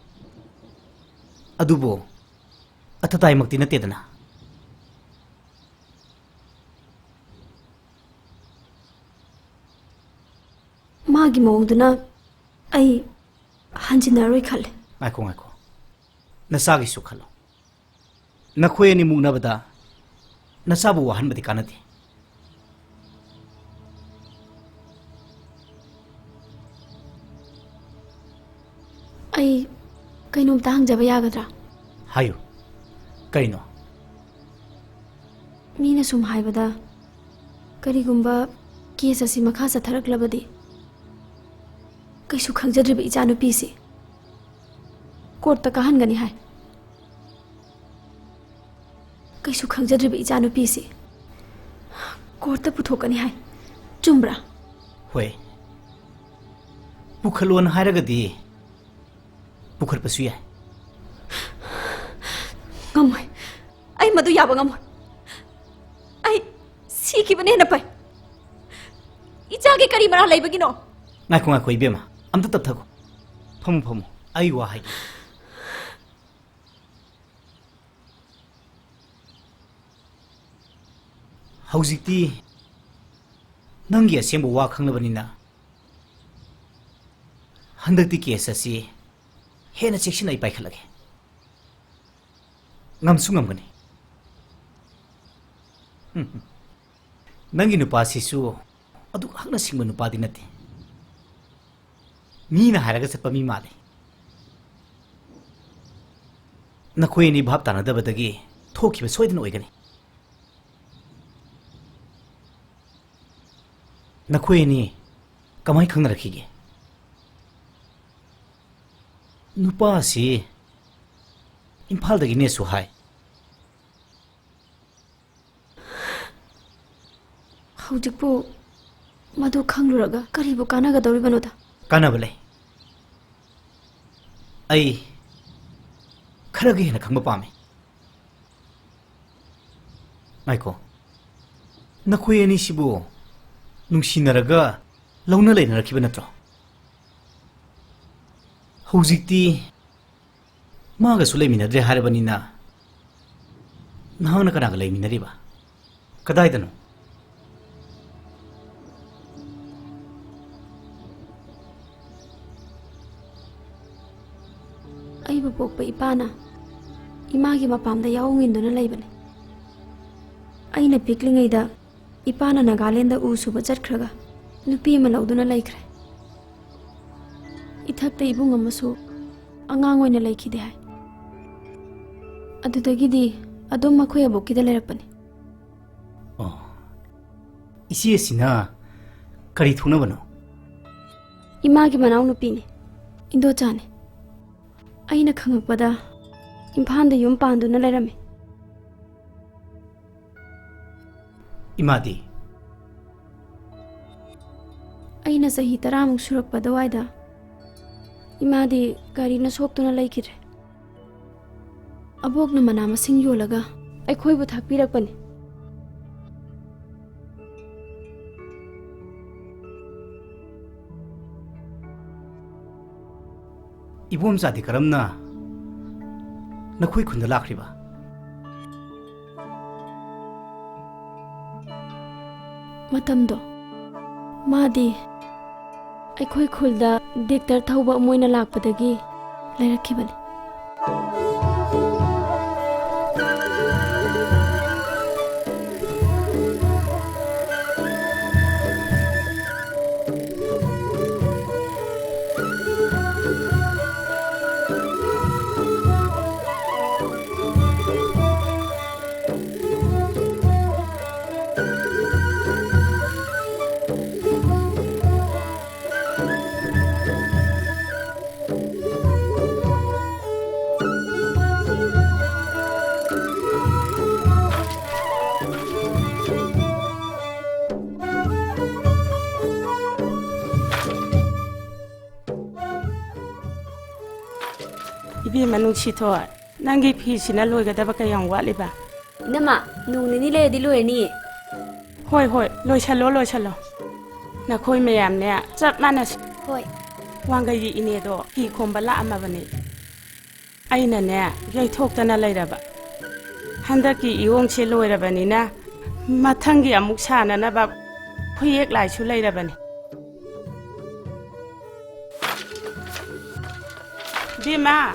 S5: अदुबो अथताय मक्ति नतेदना
S1: मागी मोंगदुना आई हंजिनारोय खले
S5: ngaikhong nasagi su khalo nakhoy ani mugna bada nasabu wahan badi kanati
S1: ꯑꯩ ꯀꯩꯅꯣꯝꯇ ꯍꯪꯖꯕ ꯌꯥꯒꯗ꯭ꯔꯥ?
S5: ꯍꯥꯏꯌꯨ ꯀꯔꯤꯅꯣ?
S1: ꯃꯤꯅ ꯁꯨꯝ ꯍꯥꯏꯕꯗ ꯀꯔꯤꯒꯨꯝꯕ ꯀꯦꯁ ꯑꯁꯤ ꯃꯈꯥ ꯆꯠꯊꯔꯛꯂꯕꯗꯤ ꯀꯩꯁꯨ ꯈꯪꯖꯗ꯭ꯔꯤꯕ ꯏꯆꯥꯅꯨꯄꯤꯁꯤ ꯀꯣꯔꯠꯇ ꯀꯥꯍꯟꯒꯅꯤ ꯍꯥꯏ꯫ ꯀꯩꯁꯨ ꯈꯪꯖꯗ꯭ꯔꯤꯕ ꯏꯆꯥꯅꯨꯄꯤꯁꯤ ꯀꯣꯔꯠꯇ ꯄꯨꯊꯣꯛꯀꯅꯤ ꯍꯥꯏ꯫ ꯆꯨꯝꯕ꯭ꯔꯥ?
S5: ꯍꯣꯏ, ꯄꯨꯈꯠꯂꯣꯅ ꯍꯥꯏꯔꯒꯗꯤ ꯄꯨꯈꯠꯄꯁꯨ ꯌꯥꯏ꯫
S1: ꯉꯝꯃꯣꯏ, ꯑꯩ ꯃꯗꯨ ꯌꯥꯕ ꯉꯝꯃꯣꯏ꯫ ꯑꯩ ꯁꯤꯈꯤꯕꯅ ꯍꯦꯟꯅ ꯐꯩ꯫ ꯏꯆꯥꯒꯤ ꯀꯔꯤ ꯃꯔꯥ ꯂꯩꯕꯒꯤꯅꯣ?
S5: ꯉꯥꯏꯈꯣ ꯉꯥꯏꯈꯣ ꯏꯕꯦꯝꯃ, ꯑꯝꯇ ꯇꯞꯊꯈꯣ꯫ ꯐꯝꯃꯨ ꯐꯝꯃꯨ, ꯑꯩ ꯋꯥ ꯍꯥꯏꯒꯦ꯫ ꯍꯧꯖꯤꯛꯇꯤ ꯅꯪꯒꯤ ꯑꯁꯦꯡꯕ ꯋꯥ ꯈꯪꯂꯕꯅꯤꯅ ꯍꯟꯗꯛꯇꯤ ꯀꯦꯁ ꯑꯁꯤ ꯍꯦꯟꯅ ꯆꯦꯛꯁꯤꯟꯅ ꯑꯩ ꯄꯥꯏꯈꯠꯂꯒꯦ꯫ ꯉꯝꯁꯨ ꯉꯝꯒꯅꯤ꯫ ꯅꯪꯒꯤ ꯅꯨꯄꯥꯁꯤꯁꯨ ꯑꯗꯨꯛ ꯍꯛꯅ ꯁꯤꯡꯕ ꯅꯨꯄꯥꯗꯤ ꯅꯠꯇꯦ꯫ ꯃꯤꯅ ꯍꯥꯏꯔꯒ ꯆꯠꯄ ꯃꯤ ꯃꯥꯜꯂꯤ꯫ ꯅꯈꯣꯏ ꯑꯅꯤ ꯚꯥꯞ ꯇꯥꯅꯗꯕꯗꯒꯤ ꯊꯣꯛꯈꯤꯕ ꯁꯣꯏꯗꯅ ꯑꯣꯏꯒꯅꯤ꯫ ꯅꯈꯣꯏ ꯑꯅꯤ ꯀꯃꯥꯏ ꯈꯪꯅꯔꯛꯈꯤꯒꯦ? ꯅꯨꯄꯥ ꯑꯁꯤ ꯏꯝꯐꯥꯜꯗꯒꯤꯅꯦꯁꯨ ꯍꯥꯏ꯫
S1: ꯍꯧꯖꯤꯛꯄꯨ ꯃꯗꯨ ꯈꯪꯂꯨꯔꯒ ꯀꯔꯤꯕꯨ ꯀꯥꯟꯅꯒꯗꯧꯔꯤꯕꯅꯣꯗ?
S5: ꯀꯥꯟꯅꯕ ꯂꯩ꯫ ꯑꯩ ꯈꯔꯒ ꯍꯦꯟꯅ ꯈꯪꯕ ꯄꯥꯝꯃꯤ꯫ ꯉꯥꯏꯈꯣ, ꯅꯈꯣꯏ ꯑꯅꯤꯁꯤꯕꯨ ꯅꯨꯡꯁꯤꯅꯔꯒ ꯂꯧꯅ ꯂꯩꯅꯔꯛꯈꯤꯕ ꯅꯠꯇ꯭ꯔꯣ? ꯍꯧꯖꯤꯛꯇꯤ ꯃꯥꯒꯁꯨ ꯂꯩꯃꯤꯟꯅꯗ꯭ꯔꯦ ꯍꯥꯏꯔꯕꯅꯤꯅ ꯅꯍꯥꯛꯅ ꯀꯅꯥꯒ ꯂꯩꯃꯤꯟꯅꯔꯤꯕ? ꯀꯗꯥꯏꯗꯅꯣ?
S1: ꯑꯩꯕꯨ ꯄꯣꯛꯄ ꯏꯄꯥꯅ ꯏꯃꯥꯒꯤ ꯃꯄꯥꯝꯗ ꯌꯥꯎꯉꯤꯟꯗꯨꯅ ꯂꯩꯕꯅꯤ꯫ ꯑꯩꯅ ꯄꯤꯛꯂꯤꯉꯩꯗ ꯏꯄꯥꯅ ꯅꯥꯒꯥꯂꯦꯟꯗ ꯎ ꯁꯨꯕ ꯆꯠꯈ꯭ꯔꯒ ꯅꯨꯄꯤ ꯑꯃ ꯂꯧꯗꯨꯅ ꯂꯩꯈ꯭ꯔꯦ꯫ ꯏꯊꯛꯇ ꯏꯕꯨꯡ ꯑꯃꯁꯨ ꯑꯉꯥꯡ ꯑꯣꯏꯅ ꯂꯩꯈꯤꯗꯦ ꯍꯥꯏ꯫ ꯑꯗꯨꯗꯒꯤꯗꯤ ꯑꯗꯨꯝ ꯃꯈꯣꯏ ꯑꯕꯣꯛꯀꯤꯗ ꯂꯩꯔꯛꯄꯅꯤ꯫
S5: ꯑꯣ, ꯏꯆꯦꯁꯤꯅ ꯀꯔꯤ ꯊꯣꯛꯅꯕꯅꯣ?
S1: ꯏꯃꯥꯒꯤ ꯃꯅꯥꯎ ꯅꯨꯄꯤꯅꯤ, ꯏꯟꯗꯣꯆꯥꯅꯤ꯫ ꯑꯩꯅ ꯈꯪꯉꯛꯄꯗ ꯏꯝꯐꯥꯜꯗ ꯌꯨꯝ ꯄꯥꯟꯗꯨꯅ ꯂꯩꯔꯝꯃꯤ꯫
S5: ꯏꯃꯥꯗꯤ?
S1: ꯑꯩꯅ ꯆꯍꯤ 10ꯃꯨꯛ ꯁꯨꯔꯛꯄ ꯑꯗꯨꯋꯥꯏꯗ ꯏꯃꯥꯗꯤ ꯒꯥꯔꯤꯅ ꯁꯣꯛꯇꯨꯅ ꯂꯩꯈꯤꯗ꯭ꯔꯦ꯫ ꯑꯕꯣꯛꯅ ꯃꯅꯥ ꯃꯁꯤꯡ ꯌꯣꯜꯂꯒ ꯑꯩꯈꯣꯏꯕꯨ ꯊꯥꯛꯄꯤꯔꯛꯄꯅꯤ꯫
S5: ꯏꯕꯣꯝꯆꯥꯗꯤ ꯀꯔꯝꯅ ꯅꯈꯣꯏ ꯈꯨꯟꯗ ꯂꯥꯛꯈ꯭ꯔꯤꯕ?
S1: ꯃꯇꯝꯗꯣ ꯃꯥꯗꯤ ꯑꯩꯈꯣꯏ ꯈꯨꯜꯗ ꯗꯦꯛꯇꯔ ꯊꯧꯕ ꯑꯃ ꯑꯣꯏꯅ ꯂꯥꯛꯄꯗꯒꯤ ꯂꯩꯔꯛꯈꯤꯕꯅꯤ꯫
S13: 이비마 ꯅꯨꯡꯁꯤꯊꯣꯏ, ꯅꯪꯒꯤ ꯐꯤꯁꯤꯅ ꯂꯣꯏꯒꯗꯕ ꯀꯌꯥꯝ ꯋꯥꯠꯂꯤꯕ?
S1: ꯏꯅꯝꯃ, ꯅꯣꯡ ꯅꯤꯅꯤ ꯂꯩꯔꯗꯤ ꯂꯣꯏꯔꯅꯤꯌꯦ꯫
S13: ꯍꯣꯏ ꯍꯣꯏ, ꯂꯣꯏꯁꯜꯂꯣ ꯂꯣꯏꯁꯜꯂꯣ꯫ ꯅꯈꯣꯏ ꯃꯌꯥꯝꯅꯦ ꯆꯞ ꯃꯥꯟꯅꯁꯤ꯫
S1: ꯍꯣꯏ꯫
S13: ꯋꯥꯡꯒꯩꯒꯤ ꯏꯅꯦꯗꯣ ꯐꯤ ꯈꯣꯝꯕ ꯂꯥꯛꯑꯝꯃꯕꯅꯤ꯫ ꯑꯩꯅꯅꯦ ꯌꯩꯊꯣꯛꯇꯅ ꯂꯩꯔꯕ꯫ ꯍꯟꯗꯛꯀꯤ ꯏꯌꯣꯡꯁꯦ ꯂꯣꯏꯔꯕꯅꯤꯅ ꯃꯊꯪꯒꯤ ꯑꯃꯨꯛ ꯁꯥꯅꯅꯕ ꯈꯨꯌꯦꯛ ꯂꯥꯏꯁꯨ ꯂꯩꯔꯕꯅꯤ꯫ ꯕꯦꯝꯃ,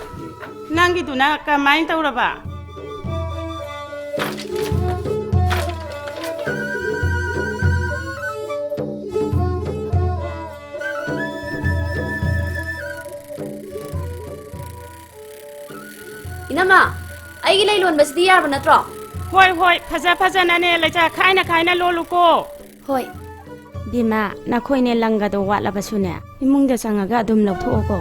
S13: ꯅꯪꯒꯤꯗꯨꯅ ꯀꯃꯥꯏꯅ ꯇꯧꯔꯕ?
S1: इनमा ꯑꯩꯒꯤ ꯂꯩ ꯂꯣꯟꯕꯁꯤꯗꯤ ꯌꯥꯔꯕ ꯅꯠꯇ꯭ꯔꯣ?
S13: ꯍꯣꯏ ꯍꯣꯏ ꯐꯖꯅꯅꯦ ꯂꯩꯆꯥ ꯈꯥꯏꯅ ꯂꯣꯜꯂꯨꯀꯣ.
S1: ꯍꯣꯏ.
S13: ꯕꯤꯃꯥ ꯅꯈꯣꯏꯅꯦ ꯂꯪꯒꯗꯣ ꯋꯥꯠꯂꯕꯁꯨꯅꯦ ꯏꯃꯨꯡꯗ ꯆꯪꯉꯒ ꯑꯗꯨꯝ ꯂꯧꯊꯣꯛꯑꯣꯀꯣ.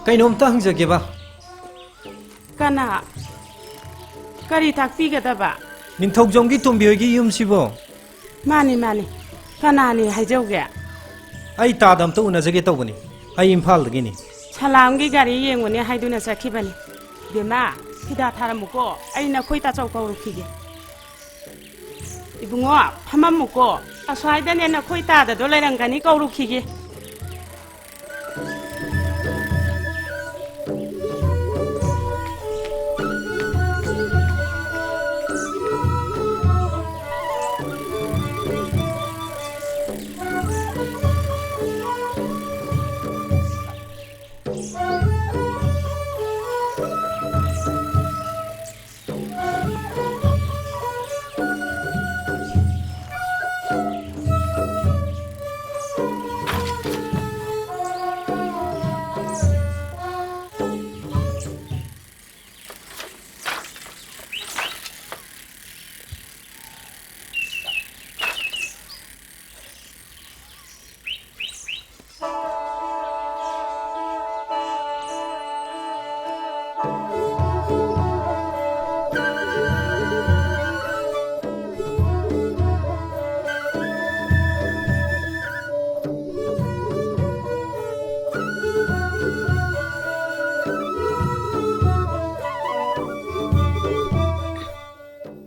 S9: ꯀꯩꯅꯣꯝꯇ ꯍꯪꯖꯒꯦꯕ.
S13: ꯀꯅꯥ? ꯀꯔꯤ ꯇꯥꯛꯄꯤꯒꯗꯕ?
S9: ꯅꯤꯡꯊꯧꯖꯝꯒꯤ ꯇꯣꯝꯕꯤꯍꯣꯏꯒꯤ ꯌꯨꯝꯁꯤꯕꯣ?
S13: ꯃꯥꯅꯤ ꯀꯅꯥꯅꯤ ꯍꯥꯏꯖꯧꯒꯦ?
S9: ꯑꯩ ꯇꯥꯗ ꯑꯝꯇ ꯎꯅꯖꯒꯦ ꯇꯧꯕꯅꯤ. ꯑꯩ ꯏꯝꯐꯥꯜꯗꯒꯤꯅꯤ.
S13: ꯁꯂꯥꯝꯒꯤ ꯒꯥꯔꯤ ꯌꯦꯡꯉꯨꯅꯦ ꯍꯥꯏꯗꯨꯅ ꯆꯠꯈꯤꯕꯅꯤ. ꯕꯦꯃꯥ ꯐꯤꯗꯥ ꯊꯥꯔꯝꯃꯨꯀꯣ. ꯑꯩ ꯅꯈꯣꯏ ꯇꯥꯆꯧ ꯀꯧꯔꯨꯈꯤꯒꯦ. ꯏꯕꯨꯡꯉꯣ ꯐꯝꯃꯝꯃꯨꯀꯣ. ꯑꯁ꯭ꯋꯥꯏꯗꯅꯦ ꯅꯈꯣꯏ ꯇꯥꯗꯗꯣ ꯂꯩꯔꯝꯒꯅꯤ ꯀꯧꯔꯨꯈꯤꯒꯦ.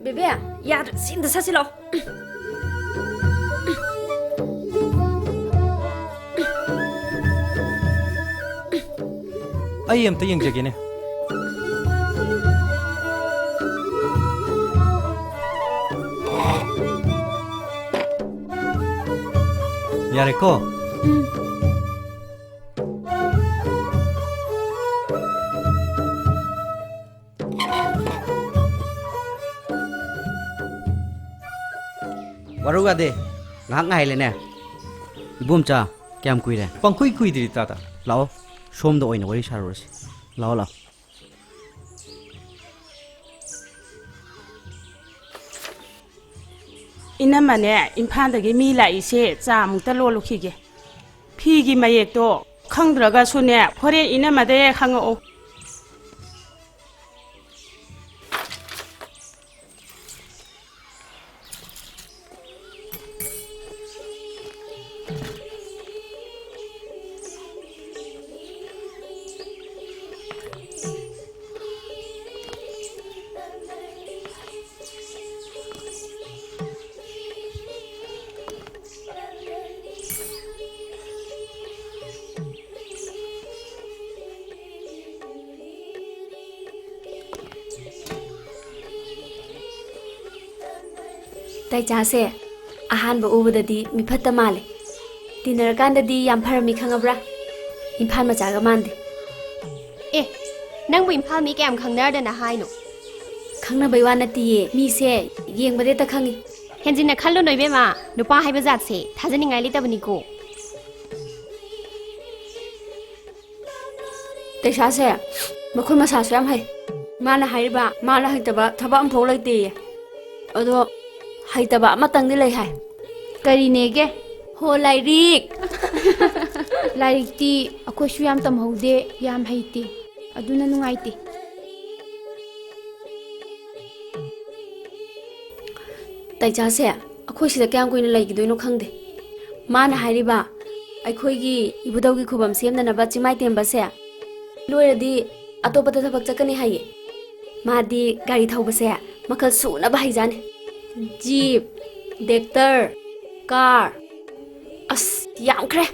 S1: ꯕꯦꯕꯦ ꯌꯥꯗ꯭ꯔꯦ ꯁꯤꯟꯗ ꯁꯠꯁꯤꯜꯂꯣ.
S9: ꯑꯩ ꯑꯝꯇ ꯌꯦꯡꯖꯒꯦꯅꯦ. ꯌꯥꯔꯦꯀꯣ?
S8: ꯋꯥꯔꯧ ꯌꯥꯗꯦ. ꯉꯥꯏꯍꯥꯛ ꯉꯥꯏꯍꯜꯂꯦꯅꯦ. ꯏꯕꯣꯝꯆꯥ ꯀꯌꯥꯝ ꯀꯨꯏꯔꯦ?
S9: ꯄꯪꯀꯨꯏ ꯀꯨꯏꯗ꯭ꯔꯤ ꯇꯥꯗ.
S8: ꯂꯥꯛꯑꯣ ꯁꯣꯝꯗ ꯑꯣꯏꯅ ꯋꯥꯔꯤ ꯁꯥꯔꯨꯔꯁꯤ. ꯂꯥꯛꯑꯣ.
S13: ꯏꯅꯝꯃꯅꯦ ꯏꯝꯐꯥꯜꯗꯒꯤ ꯃꯤ ꯂꯥꯛꯏꯁꯦ ꯆꯥ ꯑꯃꯨꯛꯇ ꯂꯣꯜꯂꯨꯈꯤꯒꯦ. ꯐꯤꯒꯤ ꯃꯌꯦꯛꯇꯣ ꯈꯪꯗ꯭ꯔꯒꯁꯨꯅꯦ ꯍꯣꯔꯦꯟ ꯏꯅꯝꯃꯗ ꯍꯦꯛ ꯍꯪꯉꯛꯑꯣ.
S1: ꯇꯥꯏꯆꯥꯁꯦ ꯑꯍꯥꯟꯕ ꯎꯕꯗꯗꯤ ꯃꯤꯐꯠꯇ ꯃꯥꯜꯂꯦ. ꯇꯤꯟꯅꯔꯀꯥꯟꯗꯗꯤ ꯌꯥꯝ ꯐꯔꯝꯃꯤ ꯈꯪꯉꯕ꯭ꯔꯥ? ꯏꯝꯐꯥꯜ ꯃꯆꯥꯒ ꯃꯥꯟꯗꯦ.
S3: ꯑꯦ ꯅꯪꯕꯨ ꯏꯝꯐꯥꯜ ꯃꯤ ꯀꯌꯥꯝ ꯈꯪꯅꯔꯗꯅ ꯍꯥꯏꯅꯣ?
S1: ꯈꯪꯅꯕꯩ ꯋꯥ ꯅꯠꯇꯤꯌꯦ. ꯃꯤꯁꯦ ꯌꯦꯡꯕꯗ ꯍꯦꯛꯇ ꯈꯪꯉꯤ.
S3: ꯍꯦꯟꯖꯤꯟꯅ ꯈꯜꯂꯨꯅꯣ ꯏꯕꯦꯝꯃ. ꯅꯨꯄꯥ ꯍꯥꯏꯕ ꯖꯥꯠꯁꯦ ꯊꯥꯖꯅꯤꯡꯉꯥꯏ ꯂꯩꯇꯕꯅꯤꯀꯣ.
S1: ꯇꯩꯁꯥꯁꯦ ꯃꯈꯨꯜ ꯃꯁꯥꯁꯨ ꯌꯥꯝ ꯍꯩ. ꯃꯥꯅ ꯍꯥꯏꯔꯤꯕ ꯃꯥꯅ ꯍꯩꯇꯕ ꯊꯕꯛ ꯑꯃꯐꯥꯎ ꯂꯩꯇꯦꯌꯦ. ꯑꯗꯣ ꯍꯩꯇꯕ ꯑꯃꯇꯪꯗꯤ ꯂꯩ ꯍꯥꯏ.
S3: ꯀꯔꯤꯅꯦꯒꯦ?
S1: ꯍꯣ ꯂꯥꯏꯔꯤꯛ.
S3: ꯂꯥꯏꯔꯤꯛꯇꯤ ꯑꯩꯈꯣꯏꯁꯨ ꯌꯥꯝ ꯇꯝꯍꯧꯗꯦ, ꯌꯥꯝ ꯍꯩꯇꯦ. ꯑꯗꯨꯅ ꯅꯨꯡꯉꯥꯏꯇꯦ.
S1: ꯇꯩꯆꯥꯁꯦ ꯑꯩꯈꯣꯏ ꯁꯤꯗ ꯀꯌꯥꯝ ꯀꯨꯏꯅ ꯂꯩꯈꯤꯗꯣꯏꯅꯣ ꯈꯪꯗꯦ. ꯃꯥꯅ ꯍꯥꯏꯔꯤꯕ ꯑꯩꯈꯣꯏꯒꯤ ꯏꯕꯨꯙꯧꯒꯤ ꯈꯨꯕꯝ ꯁꯦꯝꯅꯅꯕ ꯆꯤꯡꯃꯥꯏ ꯇꯦꯝꯕꯁꯦ ꯂꯣꯏꯔꯗꯤ ꯑꯇꯣꯞꯄꯗ ꯊꯕꯛ ꯆꯠꯀꯅꯤ ꯍꯥꯏꯌꯦ. ꯃꯥꯗꯤ ꯒꯥꯔꯤ ꯊꯧꯕꯁꯦ ꯃꯈꯜ ꯁꯨꯅꯕ ꯍꯩꯖꯥꯅꯤ. ꯖꯤꯞ, ꯗꯦꯛꯇꯔ, ꯀꯥꯔ, ꯑꯁ ꯌꯥꯝꯈ꯭ꯔꯦ.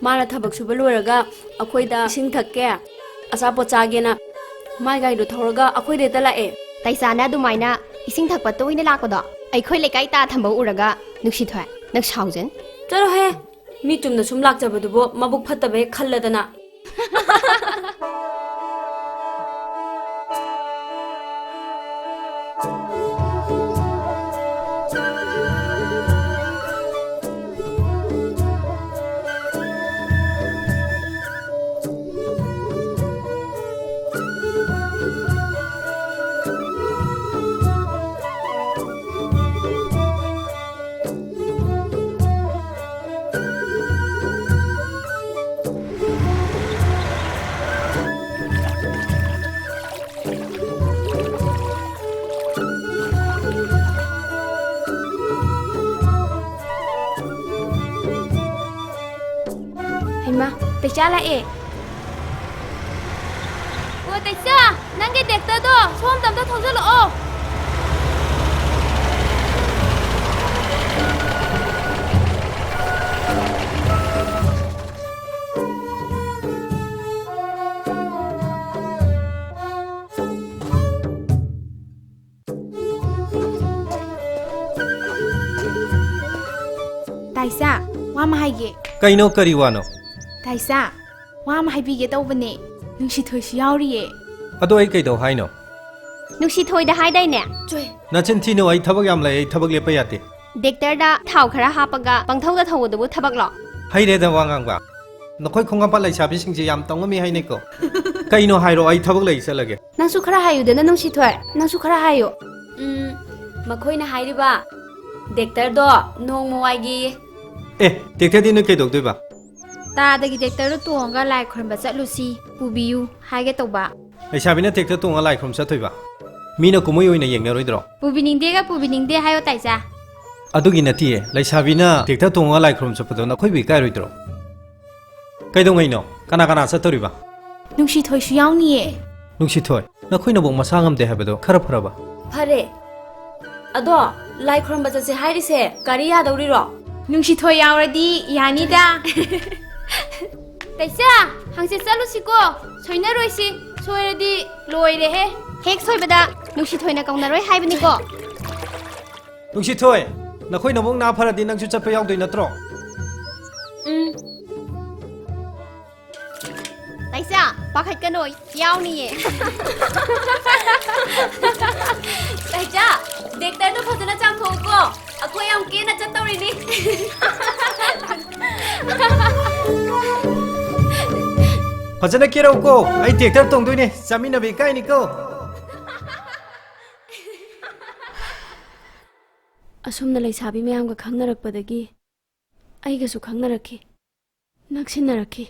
S1: ꯃꯥꯅ ꯊꯕꯛ ꯁꯨꯕ ꯂꯣꯏꯔꯒ ꯑꯩꯈꯣꯏꯗ ꯏꯁꯤꯡ ꯊꯛꯀꯦ, ꯑꯆꯥꯄꯣꯠ ꯆꯥꯒꯦꯅ ꯃꯥꯏ ꯒꯥꯔꯤꯗꯣ ꯊꯧꯔꯒ ꯑꯩꯈꯣꯏꯗ ꯍꯦꯛꯇ ꯂꯥꯛꯑꯦ.
S3: ꯇꯩꯆꯥꯅ ꯑꯗꯨꯃꯥꯏꯅ ꯏꯁꯤꯡ ꯊꯛꯄ ꯇꯣꯏꯅ ꯂꯥꯛꯄꯗꯣ ꯑꯩꯈꯣꯏ ꯂꯩꯀꯥꯏ ꯇꯥ ꯊꯝꯕ ꯎꯔꯒ ꯅꯨꯡꯁꯤꯊꯣꯏ ꯅꯪ ꯁꯥꯎꯖꯟ.
S1: ꯆꯠꯂꯣꯍꯦ. ꯃꯤ ꯆꯨꯝꯅ ꯁꯨꯝ ꯂꯥꯛꯆꯕꯗꯨꯕꯨ ꯃꯕꯨꯛ ꯐꯠꯇꯕ ꯍꯦꯛ ꯈꯜꯂꯗꯅ. ꯍꯩꯃꯥ ꯇꯩꯆꯥ ꯂꯥꯛꯑꯦ
S3: ꯑꯣ ꯇꯩꯆꯥ ꯅꯪꯒꯤ ꯇꯦꯛꯇꯔꯗꯣ ꯁꯣꯝꯗ ꯑꯝꯇ ꯊꯧꯖꯜꯂꯛꯑꯣ
S14: ꯇꯥꯏꯁꯥ ꯋꯥ ꯑꯃ ꯍꯥꯏꯒꯦ
S9: ꯀꯩꯅꯣ ꯀꯔꯤ ꯋꯥꯅꯣ
S14: ꯇꯥꯏꯁꯥ ꯋꯥ ꯑꯃ ꯍꯥꯏꯕꯤꯒꯦ ꯇꯧꯕꯅꯦ ꯅꯨꯡꯁꯤꯊꯣꯏꯁꯨ ꯌꯥꯎꯔꯤꯌꯦ
S9: ꯑꯗꯣ ꯑꯩ ꯀꯩꯗꯧ ꯍꯥꯏꯅꯣ
S3: ꯅꯨꯡꯁꯤꯊꯣꯏꯗ ꯍꯥꯏꯗꯥꯏꯅꯦ
S14: ꯆꯣꯏ
S9: ꯅꯆꯤꯟ ꯊꯤꯅꯣ ꯑꯩ ꯊꯕꯛ ꯌꯥꯝ ꯂꯩ ꯑꯩ ꯊꯕꯛ ꯂꯦꯞꯄ ꯌꯥꯗꯦ
S3: ꯗꯦꯛꯇꯔꯗ ꯊꯥꯎ ꯈꯔ ꯍꯥꯞꯄꯒ ꯄꯪꯊꯧꯗ ꯊꯧꯕꯗꯨꯕꯨ ꯊꯕꯛꯂꯣ
S9: ꯍꯩꯔꯦꯗ ꯋꯥ ꯉꯥꯡꯕ ꯅꯈꯣꯏ ꯈꯣꯡꯉꯥꯝꯄꯥꯠ ꯂꯩꯁꯥꯕꯤꯁꯤꯡꯁꯦ ꯌꯥꯝ ꯇꯧꯉꯝꯃꯤ ꯍꯥꯏꯅꯩꯀꯣ ꯀꯩꯅꯣ ꯍꯥꯏꯔꯣ ꯑꯩ ꯊꯕꯛ ꯂꯩ ꯆꯠꯂꯒꯦ
S14: ꯅꯪꯁꯨ ꯈꯔ ꯍꯥꯏꯌꯨꯗꯅ ꯅꯨꯡꯁꯤꯊꯣꯏ ꯅꯪꯁꯨ ꯈꯔ ꯍꯥꯏꯌꯨ
S1: ꯃꯈꯣꯏꯅ ꯍꯥꯏꯔꯤꯕ ꯗꯦꯛꯇꯔꯗꯣ ꯅꯣꯡꯃ ꯋꯥꯏꯒꯤꯌꯦ
S9: ꯑꯦ ꯇꯦꯛꯊꯗꯤ ꯅꯣꯏ ꯀꯩꯗꯧꯗꯣꯏꯕ
S14: ꯇꯥꯗꯒꯤ ꯗꯦꯛꯇꯔꯗꯣ ꯇꯣꯡꯉꯒ ꯂꯥꯏ ꯈꯨꯔꯨꯝꯕ ꯆꯠꯂꯨꯁꯤ ꯄꯨꯕꯤꯌꯨ ꯍꯥꯏꯒꯦ ꯇꯧꯕ
S9: ꯂꯩꯁꯥꯕꯤꯅ ꯇꯦꯛꯇ ꯇꯣꯡꯉ ꯂꯥꯏ ꯈꯨꯔꯨꯝ ꯆꯠꯇꯣꯏꯕ ꯃꯤꯅ ꯀꯨꯝꯍꯩ ꯑꯣꯏꯅ ꯌꯦꯡꯅꯔꯣꯏꯗ꯭ꯔꯣ
S14: ꯄꯨꯕꯤꯅꯤꯡꯗꯦ ꯍꯥꯏꯌꯣ ꯇꯥꯏꯁꯥ
S9: ꯑꯗꯨꯒꯤ ꯅꯠꯇꯤꯌꯦ ꯂꯩꯁꯥꯕꯤꯅ ꯇꯦꯛꯇ ꯇꯣꯡꯉ ꯂꯥꯏ ꯈꯨꯔꯨꯝ ꯆꯠꯄꯗꯣ ꯅꯈꯣꯏꯕꯨ ꯏꯀꯥꯏꯔꯣꯏꯗ꯭ꯔꯣ ꯀꯩꯗꯧꯉꯩꯅꯣ ꯀꯅꯥ ꯀꯅꯥ ꯆꯠꯇꯧꯔꯤꯕ
S14: ꯅꯨꯡꯁꯤꯊꯣꯏꯁꯨ ꯌꯥꯎꯅꯤꯌꯦ
S9: ꯅꯨꯡꯁꯤꯊꯣꯏ ꯅꯈꯣꯏꯅꯕꯨ ꯃꯁꯥ ꯉꯝꯗꯦ ꯍꯥꯏꯕꯗꯣ ꯈꯔ ꯐꯔꯕ
S1: ꯐꯔꯦ ꯑꯗꯣ ꯂꯥꯏ ꯈꯨꯔꯨꯝꯕ ꯆꯠꯁꯦ ꯍꯥꯏꯔꯤꯁꯦ ꯒꯥꯔꯤ ꯌꯥꯗꯧꯔꯤꯔꯣ
S14: ꯅꯨꯡꯁꯤꯊꯣꯏ ꯌꯥꯎꯔꯗꯤ ꯌꯥꯅꯤꯗ
S3: ꯇꯩꯆꯥ ꯍꯪꯆꯤꯠ ꯆꯠꯂꯨꯁꯤꯀꯣ ꯁꯣꯏꯅꯔꯣꯏꯁꯤ ꯁꯣꯏꯔꯗꯤ ꯂꯣꯏꯔꯦꯍꯦ ꯍꯦꯛ ꯁꯣꯏꯕꯗ ꯅꯨꯡꯁꯤꯊꯣꯏꯅ ꯀꯧꯅꯔꯣꯏ ꯍꯥꯏꯕꯅꯤꯀꯣ
S9: ꯅꯨꯡꯁꯤꯊꯣꯏ ꯅꯈꯣꯏ ꯅꯕꯨꯛ ꯅꯥ ꯐꯔꯗꯤ ꯅꯪꯁꯨ ꯆꯠꯄ ꯌꯥꯎꯗꯣꯏ ꯅꯠꯇ꯭ꯔꯣ
S3: ꯇꯩꯆꯥ ꯄꯥꯈꯠꯀꯅꯣ ꯌꯥꯎꯅꯤꯌꯦ
S1: ꯇꯩꯆꯥ ꯗꯦꯛꯇꯔꯗꯣ ꯐꯖꯅ ꯆꯥꯝꯊꯣꯛꯎꯀꯣ ꯑꯩꯈꯣꯏ ꯌꯥꯝ ꯀꯦꯅ ꯆꯠꯇꯧꯔꯤꯅꯤ
S9: ꯐꯖꯅ ꯀꯦꯔꯧꯀꯣ ꯑꯩ ꯇꯦꯛꯇꯔ ꯇꯣꯡꯗꯣꯏꯅꯦ ꯆꯥꯃꯤꯟꯅꯕ ꯏꯀꯥꯏꯅꯤꯀꯣ
S1: ꯑꯁꯨꯝꯅ ꯂꯩꯁꯥꯕꯤ ꯃꯌꯥꯝꯒ ꯈꯪꯅꯔꯛꯄꯗꯒꯤ ꯑꯩꯒꯁꯨ ꯈꯪꯅꯔꯛꯈꯤ ꯅꯛꯁꯤꯟꯅꯔꯛꯈꯤ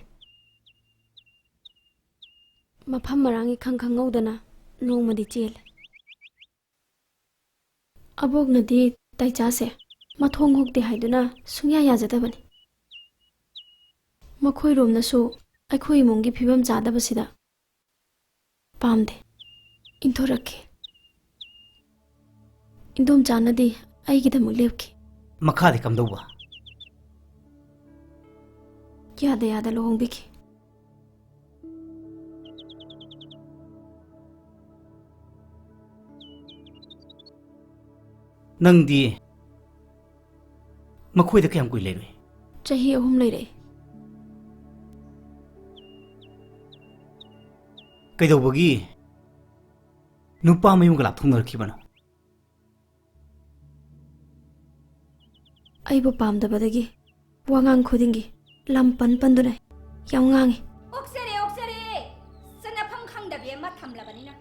S1: ꯃꯐꯝ ꯃꯔꯥꯡ ꯏꯈꯪ ꯈꯪꯍꯧꯗꯅ ꯅꯣꯡꯃꯗꯤ ꯆꯦꯜꯂꯦ ꯑꯕꯣꯛꯅꯗꯤ ꯇꯩꯆꯥꯁꯦ ꯃꯊꯣꯡ ꯍꯨꯛꯇꯦ ꯍꯥꯏꯗꯨꯅ ꯁꯨꯡꯌꯥ ꯌꯥꯖꯗꯕꯅꯤ ꯃꯈꯣꯏꯔꯣꯝꯅꯁꯨ ꯑꯩꯈꯣꯏ ꯏꯃꯨꯡꯒꯤ ꯐꯤꯕꯝ ꯆꯥꯗꯕꯁꯤꯗ ꯄꯥꯝꯗꯦ ꯏꯟꯊꯣꯔꯛꯈꯤ ꯏꯟꯗꯣꯝꯆꯥꯅꯗꯤ ꯑꯩꯒꯤꯗꯃꯛ ꯂꯦꯞꯈꯤ
S5: ꯃꯈꯥꯗꯤ ꯀꯝꯗꯧꯕ
S1: ꯌꯥꯗ ꯌꯥꯗ ꯂꯨꯍꯣꯡꯕꯤꯈꯤ
S5: ꯅꯪꯗꯤ ꯃꯈꯣꯏꯗ ꯀꯌꯥꯝ ꯀꯨꯏ ꯂꯩꯔꯨꯏ
S1: ꯆꯍꯤ 3 ꯂꯩꯔꯛꯏ
S5: ꯀꯩꯗꯧꯕꯒꯤ ꯅꯨꯄꯥ ꯃꯌꯨꯝꯒ ꯂꯥꯞꯊꯣꯛꯅꯔꯛꯈꯤꯕꯅꯣ
S1: ꯑꯩꯕꯨ ꯄꯥꯝꯗꯕꯗꯒꯤ ꯋꯥꯉꯥꯡ ꯈꯨꯗꯤꯡꯒꯤ ꯂꯝ ꯄꯟꯗꯨꯅ ꯌꯥꯝ ꯉꯥꯡꯉꯤ
S3: ꯑꯣꯛꯆꯔꯦ ꯆꯟꯅꯐꯝ ꯈꯪꯗꯕꯤ ꯑꯃ ꯊꯝꯂꯕꯅꯤꯅ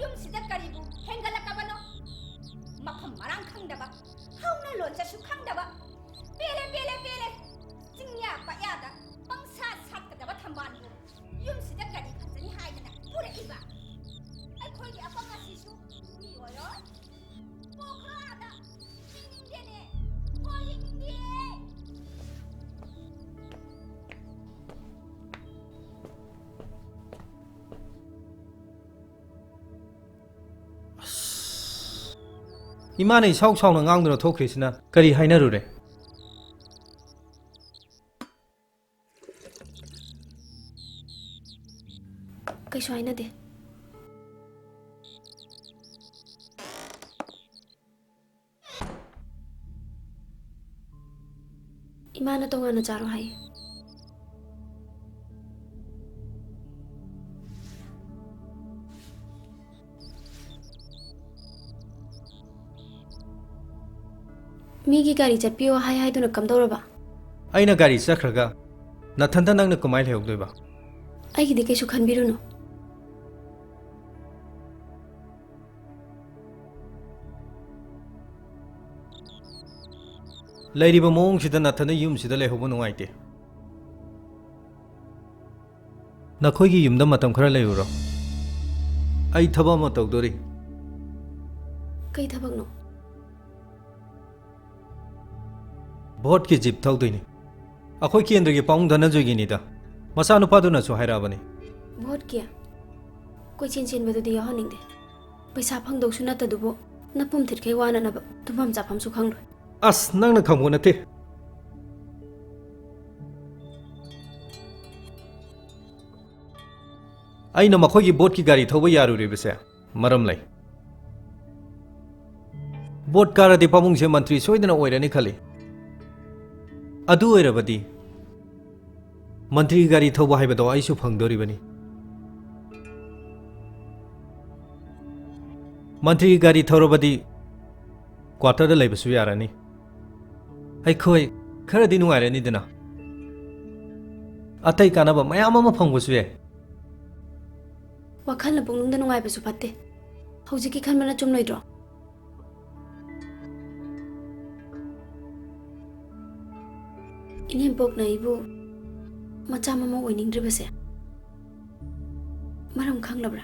S3: ꯌꯨꯝꯁꯤꯗ ꯀꯔꯤꯕꯨ ꯍꯦꯟꯒꯠꯂꯛꯀꯕꯅꯣ ꯃꯐꯝ ꯃꯔꯥꯡ ꯈꯪꯗꯕ ꯍꯧꯅ ꯂꯣꯟꯆꯠꯁꯨ ꯈꯪꯗꯕ ꯄꯦꯜꯂꯦ ꯆꯤꯡꯌꯥ ꯄꯠꯌꯥꯗ ꯄꯪꯁꯥ ꯁꯥꯠꯀꯗꯕ ꯊꯝꯕꯥꯜꯕꯨ ꯌꯨꯝꯁꯤꯗ ꯀꯔꯤ ꯈꯟꯖꯅꯤ ꯍꯥꯏꯗꯅ ꯄꯨꯔꯛꯏꯕ ꯑꯩꯈꯣꯏꯒꯤ ꯑꯄꯪ ꯑꯁꯤꯁꯨ ꯃꯤ ꯑꯣꯏꯔꯣꯏ ꯄꯣꯈ꯭ꯔꯣ ꯑꯥꯗ ꯌꯦꯡꯅꯤꯡꯗꯦꯅꯦ ꯍꯣꯏ ꯌꯦꯡꯅꯤꯡꯗꯦ
S9: 이만에 사옥사옥나 ꯉꯥꯡꯗꯨꯅ ꯊꯣꯛꯈ꯭ꯔꯤꯁꯤꯅ ꯀꯔꯤ ꯍꯥꯏꯅꯔꯨꯔꯦ
S1: ꯀꯩꯁꯨ ꯍꯥꯏꯅꯗꯦ ꯏꯃꯥꯅ ꯇꯣꯉꯥꯟꯅ ꯆꯥꯔꯣ ꯍꯥꯏ मीगी गाड़ी चटपियो हाय हाय दुना कमदौरबा
S9: ꯑꯩꯅ ꯒꯥꯔꯤ ꯆꯠꯈ꯭ꯔꯒ ꯅꯊꯟꯇ ꯅꯪꯅ ꯀꯃꯥꯏꯅ ꯂꯩꯍꯧꯗꯣꯏꯕ?
S1: ꯑꯩꯒꯤꯗꯤ ꯀꯩꯁꯨ ꯈꯟꯕꯤꯔꯨꯅꯨ
S9: ꯂꯩꯔꯤꯕ ꯃꯑꯣꯡꯁꯤꯗ ꯅꯊꯟꯇ ꯌꯨꯝꯁꯤꯗ ꯂꯩꯍꯧꯕ ꯅꯨꯡꯉꯥꯏꯇꯦ꯫ ꯅꯈꯣꯏꯒꯤ ꯌꯨꯝꯗ ꯃꯇꯝ ꯈꯔ ꯂꯩꯔꯨꯔꯣ꯫ ꯑꯩ ꯊꯕꯛ ꯑꯃ ꯇꯧꯗꯣꯔꯤ꯫
S1: ꯀꯩ ꯊꯕꯛꯅꯣ?
S9: ꯚꯣꯠꯀꯤ ꯖꯤꯞ ꯊꯧꯗꯣꯏꯅꯤ꯫ ꯑꯩꯈꯣꯏ ꯀꯦꯟꯗ꯭ꯔꯒꯤ ꯄꯥꯎꯡ ꯙꯅꯟꯖꯣꯏꯒꯤꯅꯤꯗ꯫ ꯃꯆꯥꯅꯨꯄꯥꯗꯨꯅꯁꯨ ꯍꯥꯏꯔꯛꯑꯕꯅꯤ꯫
S1: ꯚꯣꯠ ꯀꯌꯥ ꯀꯣꯏꯆꯦꯟ ꯆꯦꯟꯕꯗꯨꯗꯤ ꯌꯥꯎꯍꯟꯅꯤꯡꯗꯦ꯫ ꯄꯩꯁꯥ ꯐꯪꯗꯧꯁꯨ ꯅꯠꯇꯗꯨꯕꯨ ꯅꯄꯨꯝ ꯊꯤꯠꯈꯩ ꯋꯥꯅꯅꯕ ꯇꯨꯝꯐꯝ ꯆꯥꯐꯝꯁꯨ ꯈꯪꯂꯣꯏ꯫
S9: ꯑꯁ ꯅꯪꯅ ꯈꯪꯕ ꯅꯠꯇꯦ꯫ ꯑꯩꯅ ꯃꯈꯣꯏꯒꯤ ꯕꯣꯠꯀꯤ ꯒꯥꯔꯤ ꯊꯧꯕ ꯌꯥꯔꯨꯔꯤꯕꯁꯦ ꯃꯔꯝ ꯂꯩ꯫ ꯕꯣꯠ ꯀꯥꯔꯗꯤ ꯄꯥꯕꯨꯡꯁꯦ ꯃꯟꯇ꯭ꯔꯤ ꯁꯣꯏꯗꯅ ꯑꯣꯏꯔꯅꯤ ꯈꯜꯂꯤ꯫ ꯑꯗꯨ ꯑꯣꯏꯔꯕꯗꯤ ꯃꯟꯇ꯭ꯔꯤ ꯒꯥꯔꯤ ꯊꯧꯕ ꯍꯥꯏꯕꯗꯣ ꯑꯩꯁꯨ ꯐꯪꯗꯣꯔꯤꯕꯅꯤ꯫ ꯃꯟꯇ꯭ꯔꯤ ꯒꯥꯔꯤ ꯊꯧꯔꯕꯗꯤ ꯀ꯭ꯋꯥꯇꯔꯗ ꯂꯩꯕꯁꯨ ꯌꯥꯔꯅꯤ꯫ ꯑꯩꯈꯣꯏ ꯈꯔꯗꯤ ꯅꯨꯡꯉꯥꯏꯔꯅꯤꯗꯅ꯫ ꯑꯇꯩ ꯀꯥꯟꯅꯕ ꯃꯌꯥꯝ ꯑꯃ ꯐꯪꯕꯁꯨ ꯌꯥꯏ꯫
S1: ꯋꯥꯈꯜꯅ ꯄꯨꯛꯅꯤꯡꯗ ꯅꯨꯡꯉꯥꯏꯕꯁꯨ ꯐꯠꯇꯦ꯫ ꯍꯧꯖꯤꯛꯀꯤ ꯈꯟꯕꯅ ꯆꯨꯝꯂꯣꯏꯗ꯭ꯔꯣ? ꯏꯅꯦꯝꯄꯣꯛꯅ ꯑꯩꯕꯨ ꯃꯆꯥ ꯃꯃꯧ ꯑꯣꯏꯅꯤꯡꯗ꯭ꯔꯤꯕꯁꯦ ꯃꯔꯝ ꯈꯪꯂꯕ꯭ꯔꯥ?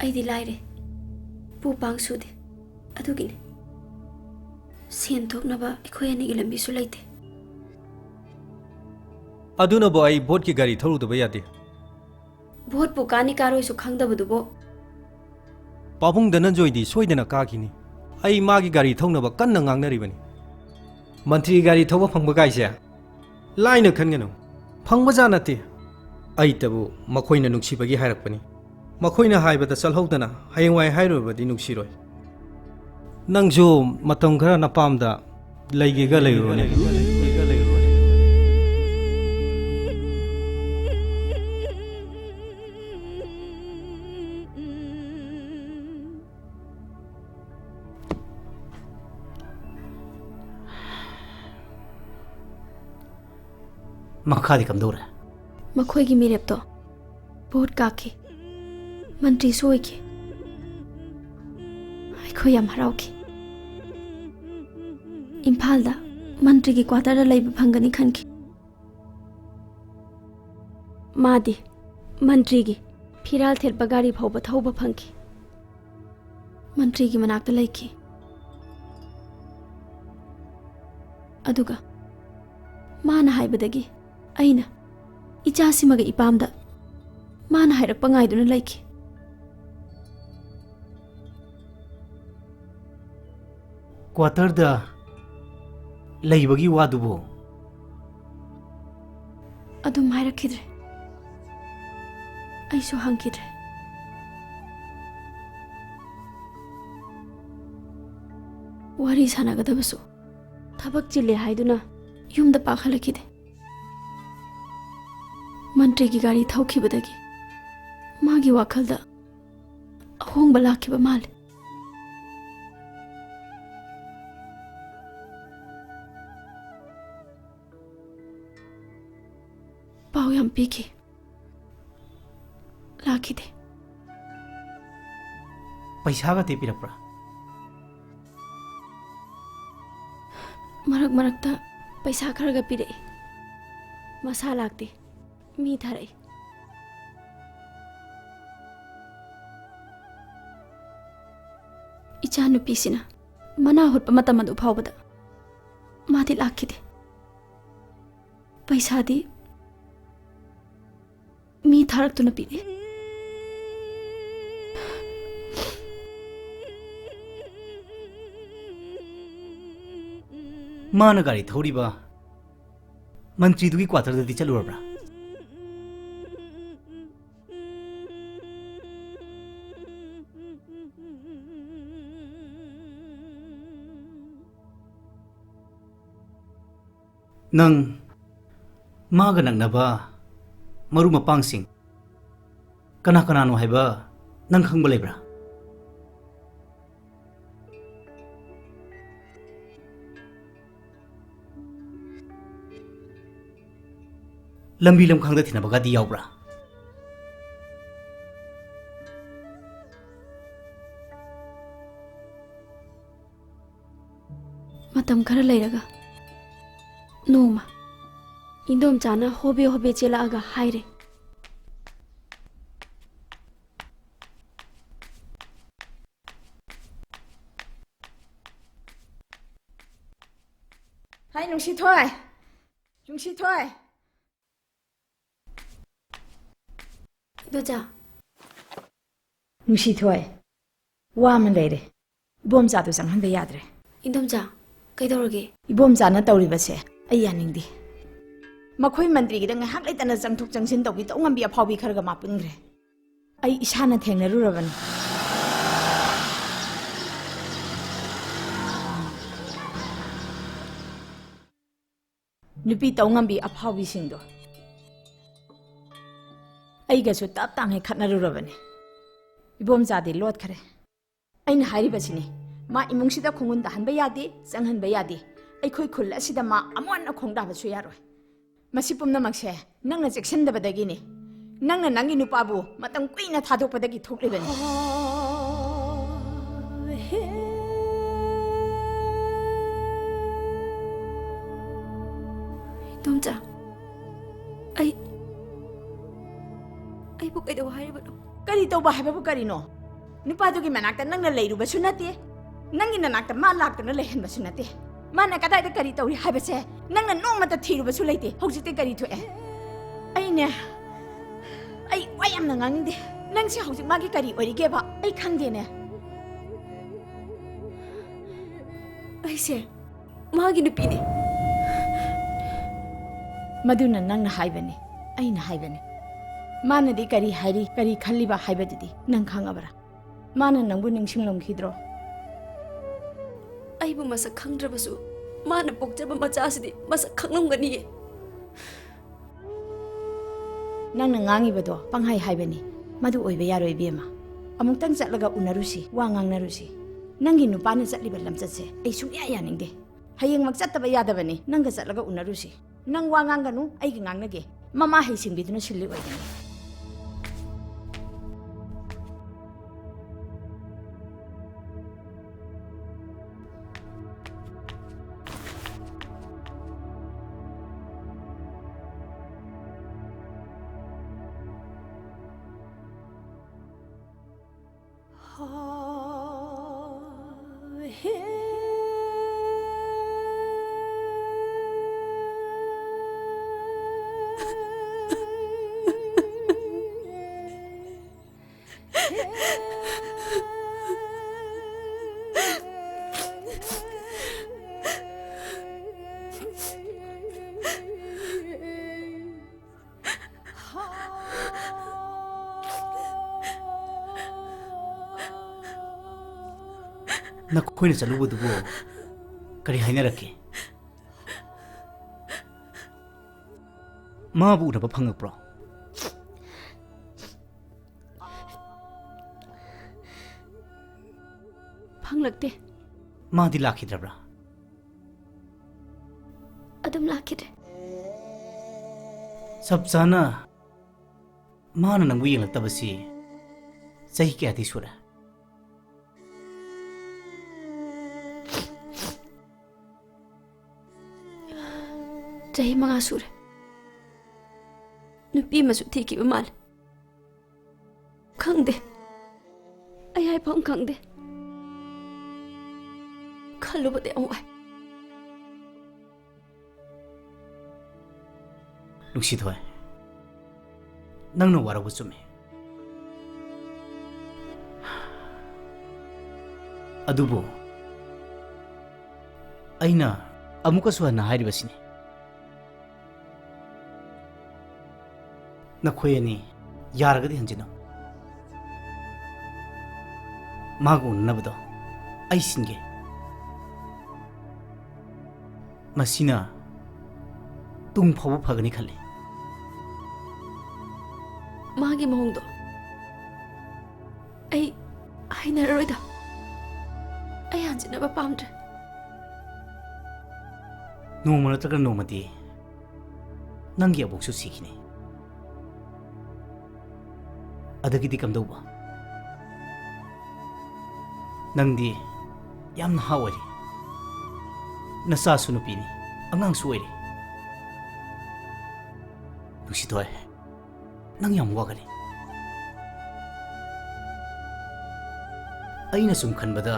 S1: ꯑꯩꯗꯤ ꯂꯥꯏꯔꯦ, ꯄꯨ ꯄꯥꯡ ꯁꯨꯗꯦ, ꯑꯗꯨꯒꯤꯅꯤ꯫ ꯁꯦꯟ ꯊꯣꯛꯅꯕ ꯑꯩꯈꯣꯏ ꯑꯅꯤꯒꯤ ꯂꯝꯕꯤꯁꯨ ꯂꯩꯇꯦ꯫
S9: ꯑꯗꯨꯅꯕꯨ ꯑꯩ ꯚꯣꯠꯀꯤ ꯒꯥꯔꯤ ꯊꯧꯔꯨꯗꯕ ꯌꯥꯗꯦ꯫
S1: ꯚꯣꯠꯄꯨ ꯀꯥꯅꯤ ꯀꯥꯔꯣꯏꯁꯨ ꯈꯪꯗꯕꯗꯨꯕꯨ
S9: ꯄꯥꯕꯨꯡ ꯙꯅꯟꯖꯣꯏꯗꯤ ꯁꯣꯏꯗꯅ ꯀꯥꯈꯤꯅꯤ꯫ ꯑꯩ ꯃꯥꯒꯤ ꯒꯥꯔꯤ ꯊꯧꯅꯕ ꯀꯟꯅ ꯉꯥꯡꯅꯔꯤꯕꯅꯤ꯫ ꯃꯟꯇ꯭ꯔꯤ ꯒꯥꯔꯤ ꯊꯧꯕ ꯐꯪꯕ ꯀꯥꯏꯁꯦ ꯂꯥꯏꯅ ꯈꯟꯒꯅꯨ, ꯐꯪꯕꯖꯥꯠ ꯅꯠꯇꯦ꯫ ꯑꯩꯇꯕꯨ ꯃꯈꯣꯏꯅ ꯅꯨꯡꯁꯤꯕꯒꯤ ꯍꯥꯏꯔꯛꯄꯅꯤ꯫ ꯃꯈꯣꯏꯅ ꯍꯥꯏꯕꯗ ꯆꯠꯍꯧꯗꯅ ꯍꯌꯦꯡꯋꯥꯏ ꯍꯥꯏꯔꯨꯔꯕꯗꯤ ꯅꯨꯡꯁꯤꯔꯣꯏ꯫ ꯅꯪꯁꯨ ꯃꯇꯝ ꯈꯔ ꯅꯄꯥꯝꯗ ꯂꯩꯒꯦꯒ ꯂꯩꯔꯨꯔꯣꯅꯦ꯫
S5: ꯃꯈꯥꯗꯤ ꯀꯝꯗꯧꯔꯦ?
S1: ꯃꯈꯣꯏꯒꯤ ꯃꯤꯔꯦꯞꯇꯣ ꯚꯣꯠ ꯀꯥꯈꯤ, ꯃꯟꯇ꯭ꯔꯤꯁꯨ ꯑꯣꯏꯈꯤ꯫ ꯑꯩꯈꯣꯏ ꯌꯥꯝ ꯍꯔꯥꯎꯈꯤ꯫ ꯏꯝꯐꯥꯜꯗ ꯃꯟꯇ꯭ꯔꯤꯒꯤ ꯀ꯭ꯋꯥꯇꯔꯗ ꯂꯩꯕ ꯐꯪꯒꯅꯤ ꯈꯟꯈꯤ꯫ ꯃꯥꯗꯤ ꯃꯟꯇ꯭ꯔꯤꯒꯤ ꯐꯤꯔꯥꯜ ꯊꯦꯠꯄ ꯒꯥꯔꯤ ꯐꯥꯎꯕ ꯊꯧꯕ ꯐꯪꯈꯤ꯫ ꯃꯟꯇ꯭ꯔꯤꯒꯤ ꯃꯅꯥꯛꯇ ꯂꯩꯈꯤ꯫ ꯑꯗꯨꯒ ꯃꯥꯅ ꯍꯥꯏꯕꯗꯒꯤ ꯑꯩꯅ ꯏꯆꯥꯁꯤꯃꯒ ꯏꯄꯥꯝꯗ ꯃꯥꯅ ꯍꯥꯏꯔꯛꯄ ꯉꯥꯏꯗꯨꯅ ꯂꯩꯈꯤ꯫
S5: ꯀ꯭ꯋꯥꯇꯔꯗ ꯂꯩꯕꯒꯤ ꯋꯥꯗꯨꯕꯨ
S1: ꯑꯗꯨꯝ ꯍꯥꯏꯔꯛꯈꯤꯗ꯭ꯔꯦ꯫ ꯑꯩꯁꯨ ꯍꯪꯈꯤꯗ꯭ꯔꯦ꯫ ꯋꯥꯔꯤ ꯁꯥꯟꯅꯒꯗꯕꯁꯨ ꯊꯕꯛ ꯆꯤꯜꯂꯦ ꯍꯥꯏꯗꯨꯅ ꯌꯨꯝꯗ ꯄꯥꯛ ꯍꯜꯂꯛꯈꯤꯗꯦ꯫ ꯃꯟꯇ꯭ꯔꯤꯒꯤ ꯒꯥꯔꯤ ꯊꯧꯈꯤꯕꯗꯒꯤ ꯃꯥꯒꯤ ꯋꯥꯈꯜꯗ ꯑꯍꯣꯡꯕ ꯂꯥꯛꯈꯤꯕ ꯃꯥꯜꯂꯦ꯫ ꯄꯥꯎ ꯌꯥꯝ ꯄꯤꯈꯤ, ꯂꯥꯛꯈꯤꯗꯦ꯫
S5: ꯄꯩꯁꯥꯒꯗꯤ ꯄꯤꯔꯛꯄ꯭ꯔꯥ?
S1: ꯃꯔꯛ ꯃꯔꯛꯇ ꯄꯩꯁꯥ ꯈꯔꯒ ꯄꯤꯔꯛꯏ꯫ ꯃꯁꯥ ꯂꯥꯛꯇꯦ, ꯃꯤ ꯊꯥꯔꯛꯏ꯫ ꯏꯆꯥ ꯅꯨꯄꯤꯁꯤꯅ ꯃꯅꯥ ꯍꯨꯠꯄ ꯃꯇꯝ ꯑꯗꯨ ꯐꯥꯎꯕꯗ ꯃꯥꯗꯤ ꯂꯥꯛꯈꯤꯗꯦ꯫ ꯄꯩꯁꯥꯗꯤ ꯃꯤ ꯊꯥꯔꯛꯇꯨꯅ ꯄꯤꯔꯛꯏ꯫
S5: ꯃꯥꯅ ꯒꯥꯔꯤ ꯊꯧꯔꯤꯕ ꯃꯟꯇ꯭ꯔꯤꯗꯨꯒꯤ ꯀ꯭ꯋꯥꯇꯔꯗꯗꯤ ꯆꯠꯂꯨꯔꯕ꯭ꯔꯥ? ꯅꯪ ꯃꯥꯒ ꯅꯛꯅꯕ ꯃꯔꯨꯞ ꯃꯄꯥꯡꯁꯤꯡ ꯀꯅꯥ ꯀꯅꯥꯅꯣ ꯍꯥꯏꯕ ꯅꯪ ꯈꯪꯕ ꯂꯩꯕ꯭ꯔꯥ? lambi lamkhangda thinabagadi yaubra
S1: matam khara leiraga noma indom chana hobe hobe chela aga haire
S2: hai nung si thôi nung si thôi
S1: doja
S2: nung si thôi wa man leire bom za do sang han be yadre
S1: indom cha kaidorage
S2: ibom za na tawri ba se ai yaningdi makhoi mandri gi dang hak lai tana jangthuk jangsin tawbi to ngam bi aphawi khar ga ma pungre ai isana thengna ru raban nupi to ngam bi aphawi sing do ai ga su tap tang he khatna ru raban ibom za de lot khare aina hari ba sini ma imung sida khongun da han ba yadi sang han ba yadi ai khoi khul asida ma amon na khongda ba su yaroi masi pumna makse nangna section da badagi ni nangna nangi nupa bu matam kuina thadok padagi thokle bani
S1: domcha ai bu kai do hai ba
S2: kari to ba ha ba kari no nupa do gi manak ta nangna leiru ba sunate nangi na nak ta ma lak ta na lehen ba sunate mana kadai da kari tawri ha ba se nangna no mata thiru ba su leite hojite kari thu e ai ne ai wayam na ngang de nang si hojik ma gi kari ori ge ba ai khang de ne
S1: ai se ma gi nupi ni
S2: maduna nangna haibani ai na haibani mana di kari hairi kari khalli ba haiba didi nang khang abara mana nangbu ningsing lom khidro
S1: ai bu masa khangdra basu mana pokja ba macha asidi masa khanglom gani
S2: nangna ngangi bado panghai haibani madu oiba yaroi bema amuk tang chatlaga unarusi wa ngangnarusi nangi nupa na chatliba lamchatse ai sungya yaningde hayeng mak chattaba yadabani nanga chatlaga unarusi nang wa nganganu ai gi ngangnage mama hai singbiduna silli oigani
S5: nakoina chalubudubo kari hainarake ma bu na ba phangakpro
S1: phanglakte
S5: ma di lakhidabra
S1: adum lakhide
S5: sabchana ma na nangbu yenglaktabasi sahi kya di sura
S1: chahi manga sure nupi masu thiki ba mal khangde ai hai phang khangde khalu bade awai
S5: lukshi thoi nangno warabu chume adubo aina amuka suhana hairibasini nakoyani yaragadi hanjino magu nabdo ai singe masina tung phabu phagani khale
S1: magi mohongdo ai haina roida ai hanjina ba pamdre
S5: no mana taka no mati ꯅꯪꯒꯤ ꯑꯕꯣꯛꯁꯨ ꯁꯤꯈꯤꯅꯤ ꯑꯗꯒꯤꯗꯤ ꯀꯝꯗꯧꯕ ꯅꯪꯗꯤ ꯌꯥꯝ ꯅꯍꯥ ꯑꯣꯏꯔꯤ ꯅꯆꯥꯁꯨ ꯅꯨꯄꯤꯅꯤ ꯑꯉꯥꯡꯁꯨ ꯑꯣꯏꯔꯤ ꯅꯨꯡꯁꯤꯊꯣꯏ ꯅꯪ ꯌꯥꯝ ꯋꯥꯒꯅꯤ ꯑꯩꯅ ꯁꯨꯝ ꯈꯟꯕꯗ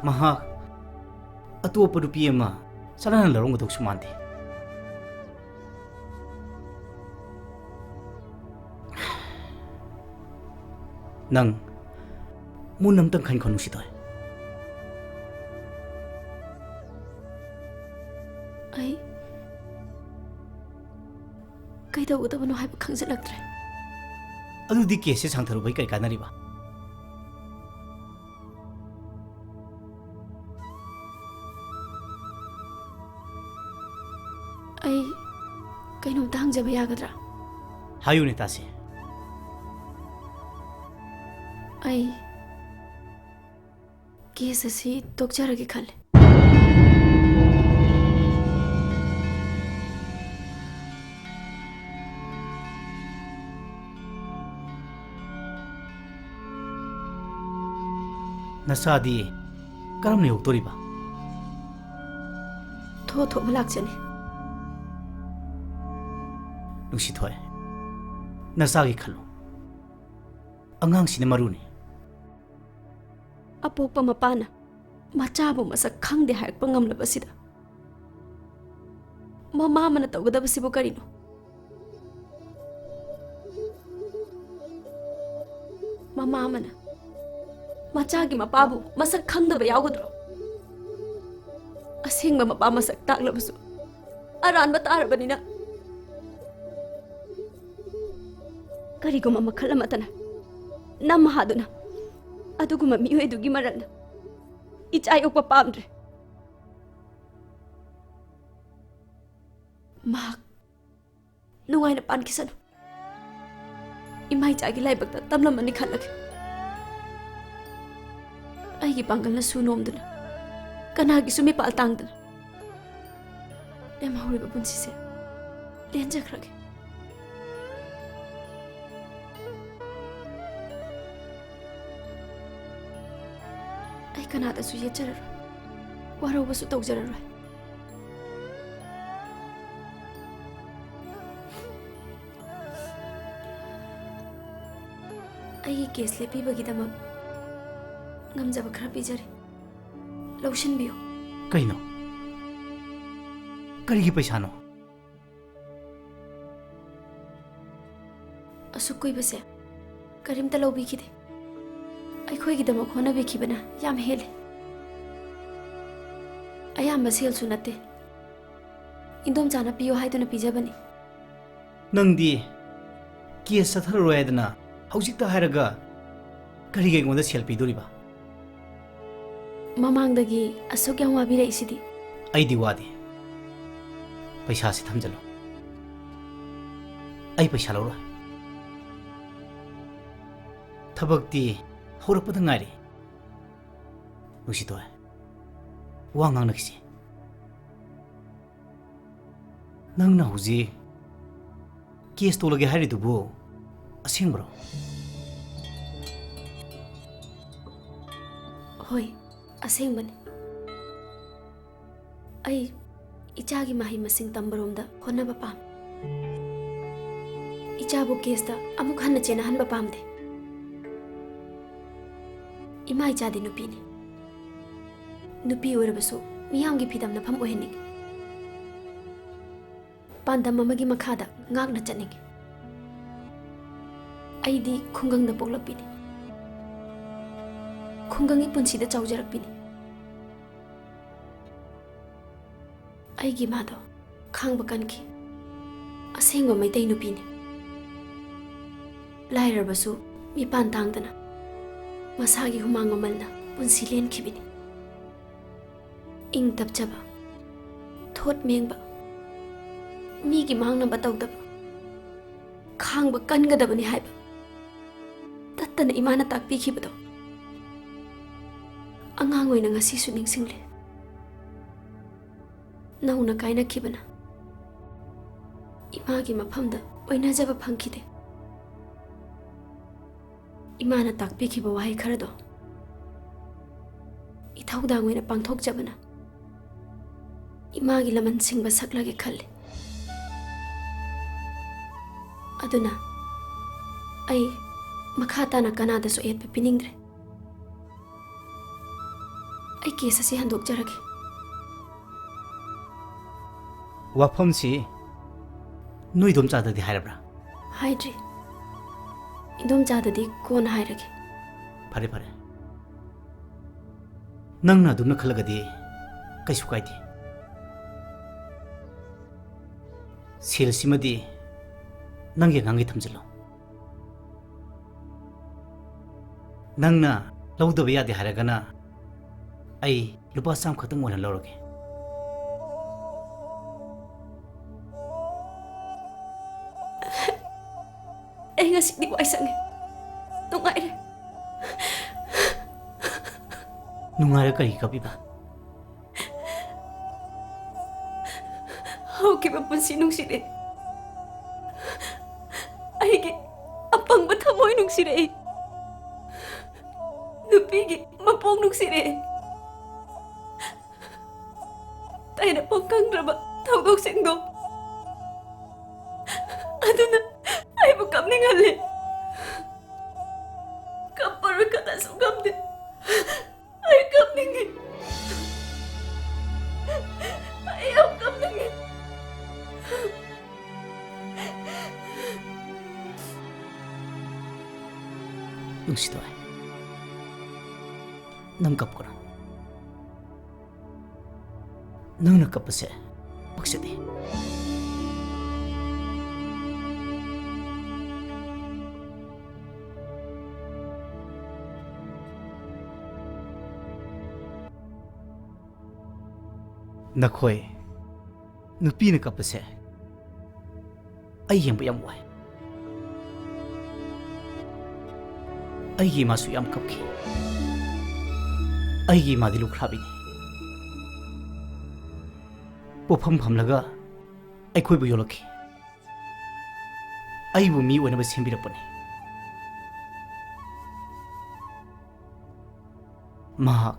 S5: ꯃꯍꯥꯛ ꯑꯇꯣꯞꯄ ꯅꯨꯄꯤ ꯑꯃ ꯆꯠꯅꯅ ꯂꯧꯔꯝꯒꯗꯧꯁꯨ ꯃꯥꯟꯗꯦ ꯅꯪ ꯃꯨꯟꯅ ꯑꯝꯇꯪ ꯈꯟꯈꯣ ꯅꯨꯡꯁꯤꯊꯣꯏ
S1: ꯑꯩ ꯀꯩꯗꯧꯒꯗꯕꯅꯣ ꯍꯥꯏꯕ ꯈꯪꯖꯤꯜꯂꯛꯇ꯭ꯔꯦ
S5: ꯑꯗꯨꯗꯤ ꯀꯦꯁꯁꯦ ꯁꯥꯡꯊꯔꯨꯕꯩ ꯀꯩ ꯀꯥꯟꯅꯔꯤꯕ
S1: ꯑꯩ ꯀꯩꯅꯣꯝꯇ ꯍꯪꯖꯕ ꯌꯥꯒꯗ꯭ꯔꯥ
S5: ꯍꯥꯏꯌꯨꯅꯦ ꯇꯥꯁꯤ
S1: ꯑꯩ ꯀꯦꯁ ꯑꯁꯤ ꯇꯣꯛꯆꯔꯒꯦ ꯈꯜꯂꯦ
S5: ꯅꯆꯥꯗꯤ ꯀꯔꯝꯅ ꯌꯣꯛꯇꯣꯔꯤꯕ
S1: ꯊꯣꯛꯑ ꯂꯥꯛꯆꯅꯤ
S5: ꯅꯨꯡꯁꯤꯊꯣꯏ ꯅꯆꯥꯒꯤ ꯈꯜꯂꯨ ꯑꯉꯥꯡꯁꯤꯅ ꯃꯔꯨꯅꯤ
S1: ꯑꯄꯣꯛꯄ ꯃꯄꯥꯅ ꯃꯆꯥꯕꯨ ꯃꯁꯛ ꯈꯪꯗꯦ ꯍꯥꯏꯔꯛꯄ ꯉꯝꯂꯕꯁꯤꯗ ꯃꯃꯥ ꯑꯃꯅ ꯇꯧꯒꯗꯕꯁꯤꯕꯨ ꯀꯔꯤꯅꯣ ꯃꯃꯥ ꯑꯃꯅ ꯃꯆꯥꯒꯤ ꯃꯄꯥꯕꯨ ꯃꯁꯛ ꯈꯪꯗꯕ ꯌꯥꯎꯒꯗ꯭ꯔꯣ ꯑꯁꯦꯡꯕ ꯃꯄꯥ ꯃꯁꯛ ꯇꯥꯛꯂꯕꯁꯨ ꯑꯔꯥꯟꯕ ꯇꯥꯔꯕꯅꯤꯅ ꯀꯔꯤꯒꯨꯝꯕ ꯃꯈꯜ ꯑꯃꯠꯇꯅ ꯅꯝꯍꯥꯗꯨꯅ ꯑꯗꯨꯒꯨꯝꯕ ꯃꯤꯑꯣꯏꯗꯨꯒꯤ ꯃꯔꯛꯅ ꯏꯆꯥ ꯌꯣꯛꯄ ꯄꯥꯝꯗ꯭ꯔꯦ ꯃꯍꯥꯛ ꯅꯨꯡꯉꯥꯏꯅ ꯄꯥꯟꯈꯤꯁꯅꯨ ꯏꯃꯥ ꯏꯆꯥꯒꯤ ꯂꯥꯏꯕꯛꯇ ꯇꯝꯂꯝꯃꯅꯤ ꯈꯜꯂꯒꯦ ꯑꯩꯒꯤ ꯄꯥꯡꯒꯜꯅ ꯁꯨ ꯅꯣꯝꯗꯨꯅ ꯀꯅꯥꯒꯤꯁꯨ ꯃꯤꯄꯥꯜ ꯇꯥꯡꯗꯅ ꯂꯦꯝꯍꯧꯔꯤꯕ ꯄꯨꯟꯁꯤꯁꯦ ꯂꯦꯟꯖꯈ꯭ꯔꯒꯦ ꯑꯩ ꯀꯅꯥꯗꯁꯨ ꯌꯦꯠꯆꯔꯔꯣꯏ ꯋꯥꯔꯧꯕꯁꯨ ꯇꯧꯖꯔꯔꯣꯏ ꯑꯩꯒꯤ ꯀꯦꯁ ꯂꯦꯞꯄꯤꯕꯒꯤꯗꯃꯛ ꯉꯝꯖꯕ ꯈꯔ ꯄꯤꯖꯔꯤ ꯂꯧꯁꯤꯟꯕꯤꯌꯨ
S5: ꯀꯩꯅꯣ ꯀꯔꯤꯒꯤ ꯄꯩꯁꯥꯅꯣ
S1: ꯑꯁꯨꯛ ꯀꯨꯏꯕꯁꯦ ꯀꯔꯤꯝꯇ ꯂꯧꯕꯤꯈꯤꯗꯦ ꯑꯩꯈꯣꯏꯒꯤꯗꯃꯛ ꯍꯣꯠꯅꯕꯤꯈꯤꯕꯅ ꯌꯥꯝ ꯍꯦꯜꯂꯤ ꯑꯌꯥꯝꯕ ꯁꯦꯜꯁꯨ ꯅꯠꯇꯦ ꯏꯟꯗꯣꯝꯆꯥꯅ ꯄꯤꯌꯣ ꯍꯥꯏꯗꯨꯅ ꯄꯤꯖꯕꯅꯤ
S5: ꯅꯪꯗꯤ ꯀꯦꯁ ꯆꯠꯊꯔꯔꯣꯏ ꯍꯥꯏꯗꯅ ꯍꯧꯖꯤꯛꯇ ꯍꯥꯏꯔꯒ ꯀꯔꯤꯒꯤ ꯑꯩꯉꯣꯟꯗ ꯁꯦꯜ ꯄꯤꯗꯣꯔꯤꯕ
S1: ꯃꯃꯥꯡꯗꯒꯤ ꯑꯁꯨꯛ ꯌꯥꯝ ꯋꯥꯕꯤꯔꯛꯏꯁꯤꯗꯤ
S5: ꯑꯩꯗꯤ ꯋꯥꯗꯦ ꯄꯩꯁꯥꯁꯤ ꯊꯝꯖꯜꯂꯨ ꯑꯩ ꯄꯩꯁꯥ ꯂꯧꯔꯣꯏ ꯊꯕꯛꯇꯤ ꯍꯧꯔꯛꯄꯗ ꯉꯥꯏꯔꯤ ꯅꯨꯡꯁꯤꯊꯣꯏ ꯋꯥ ꯉꯥꯡꯅꯈꯤꯁꯤ ꯅꯪꯅ ꯍꯧꯖꯤꯛ ꯀꯦꯁ ꯇꯣꯛꯂꯒꯦ ꯍꯥꯏꯔꯤꯗꯨꯕꯨ ꯑꯁꯦꯡꯕꯔꯣ
S1: ꯍꯣꯏ ꯑꯁꯦꯡꯕꯅꯤ ꯑꯩ ꯏꯆꯥꯒꯤ ꯃꯍꯩ ꯃꯁꯤꯡ ꯇꯝꯕꯔꯣꯝꯗ ꯍꯣꯠꯅꯕ ꯄꯥꯝꯃꯤ ꯏꯆꯥꯕꯨ ꯀꯦꯁꯇ ꯑꯃꯨꯛ ꯍꯟꯅ ꯆꯦꯟꯅꯍꯟꯕ ꯄꯥꯝꯗꯦ ꯏꯃꯥ ꯏꯆꯥꯗꯤ ꯅꯨꯄꯤꯅꯤ ꯅꯨꯄꯤ ꯑꯣꯏꯔꯕꯁꯨ ꯃꯤꯌꯥꯝꯒꯤ ꯐꯤꯗꯝꯅꯐꯝ ꯑꯣꯏꯍꯟꯅꯤꯡꯉꯤ ꯄꯥꯟꯗꯝ ꯑꯃꯒꯤ ꯃꯈꯥꯗ ꯉꯥꯛꯅ ꯆꯠꯅꯤꯡꯉꯤ ꯑꯩꯗꯤ ꯈꯨꯡꯒꯪꯗ ꯄꯣꯛꯂꯛꯄꯤꯅꯤ ꯈꯨꯡꯒꯪꯒꯤ ꯄꯨꯟꯁꯤꯗ ꯆꯥꯎꯖꯔꯛꯄꯤꯅꯤ ꯑꯩꯒꯤ ꯏꯃꯥꯗꯣ ꯈꯥꯡꯕ ꯀꯟꯈꯤ ꯑꯁꯦꯡꯕ ꯃꯩꯇꯩ ꯅꯨꯄꯤꯅꯤ ꯂꯥꯏꯔꯕꯁꯨ ꯃꯤꯄꯥꯟ ꯇꯥꯡꯗꯅ ꯃꯁꯥꯒꯤ ꯍꯨꯃꯥꯡ ꯃꯃꯜꯅ ꯄꯨꯟꯁꯤ ꯂꯦꯟꯈꯤꯕꯅꯤ ꯏꯪ ꯇꯞꯆꯕ ꯊꯣꯠ ꯃꯦꯡꯕ ꯃꯤꯒꯤ ꯃꯥꯡꯅꯕ ꯇꯧꯗꯕ ꯈꯥꯡꯕ ꯀꯟꯒꯗꯕꯅꯤ ꯍꯥꯏꯕ ꯇꯠꯇꯅ ꯏꯃꯥꯅ ꯇꯥꯛꯄꯤꯈꯤꯕꯗꯣ ꯑꯉꯥꯡ ꯑꯣꯏꯅ ꯉꯁꯤꯁꯨ ꯅꯤꯡꯁꯤꯡꯂꯦ ꯅꯧꯅ ꯀꯥꯏꯅꯈꯤꯕꯅ इमागी मफमदा ओइनाजब फंखिदे इमाना ताकपीखिबा वाहै खरदो इथौदांग ओइना पांथोकजबना इमागी लमन सिंगबा सकलागे खल्ले अदुना आई मखा ताना कनादसु एतपा पिनिंग्रे आई केस असे हंदोकजरगे
S5: वाफमसी नुइदोम चाददी हायरब्रा
S1: हाइड्री इदोम चाददी कोन हायरगे
S5: फरे फरे नंगना दुमना खलगदी कैसु काइदे सेलसिमदी नंगे नंगे थमजलो नंगना लौदबा यादे हायरगना आई लुपा साम खतंग ओना लौरगे
S1: Ay nga sini wai sange. Nungai re.
S5: Nungara kari kapi ba?
S1: Hau ki ba punsi nung sire. Ay ki apang ba thamoy nung sire. Nupi ki mapong nung sire. Tay na pongkang raba tawdog singdo. Aduna ay bu kam ningalle kapar kata sugam de ay kam ningi ay kam ningi
S5: nungsi toy nang kap kora nang na kapase paksade नखोय नुपी ने कपसे आई यम यम वाय आई मासु यम कपकी आई मादी लुखराबिनी पोफम फमलगा आई खोय बुयोलखी आई बु मी ओनबा सेमबिरपने महाक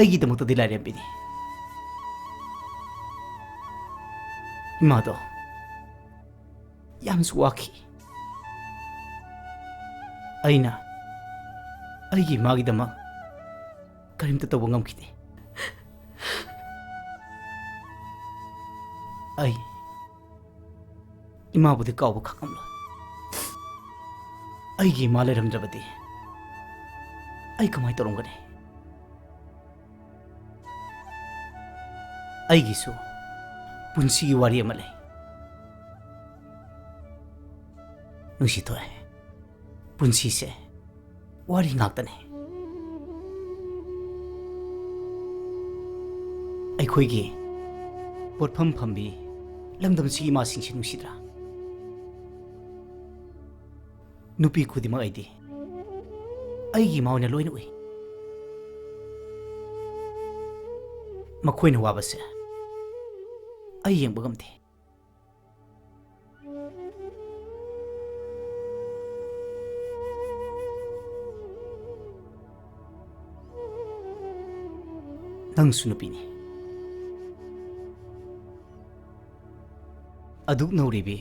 S5: आई दमक तो दिलारे बिनी इमादो यामसु वाखी अइना अइगी मागिदमा करिमता तब ngमखिदे अइ इमाबुदि कावब खकमलो अइगी मा लेरमद्रबदि अइ कमाय तोरंगने अइगिसु पुंसी की वारी अमले नुशितो है पुंसी से वारी ngakतने अखोइगी पोटफम फम्बी लंगदम सी मा सिंग सिन नुशिद्रा नुपी खुदिमा आइदि अइगी मावने लोइन उइ मखोइन वाबसे आई यंग बगमते नंग सुनुपीनी अदुक नौरीबी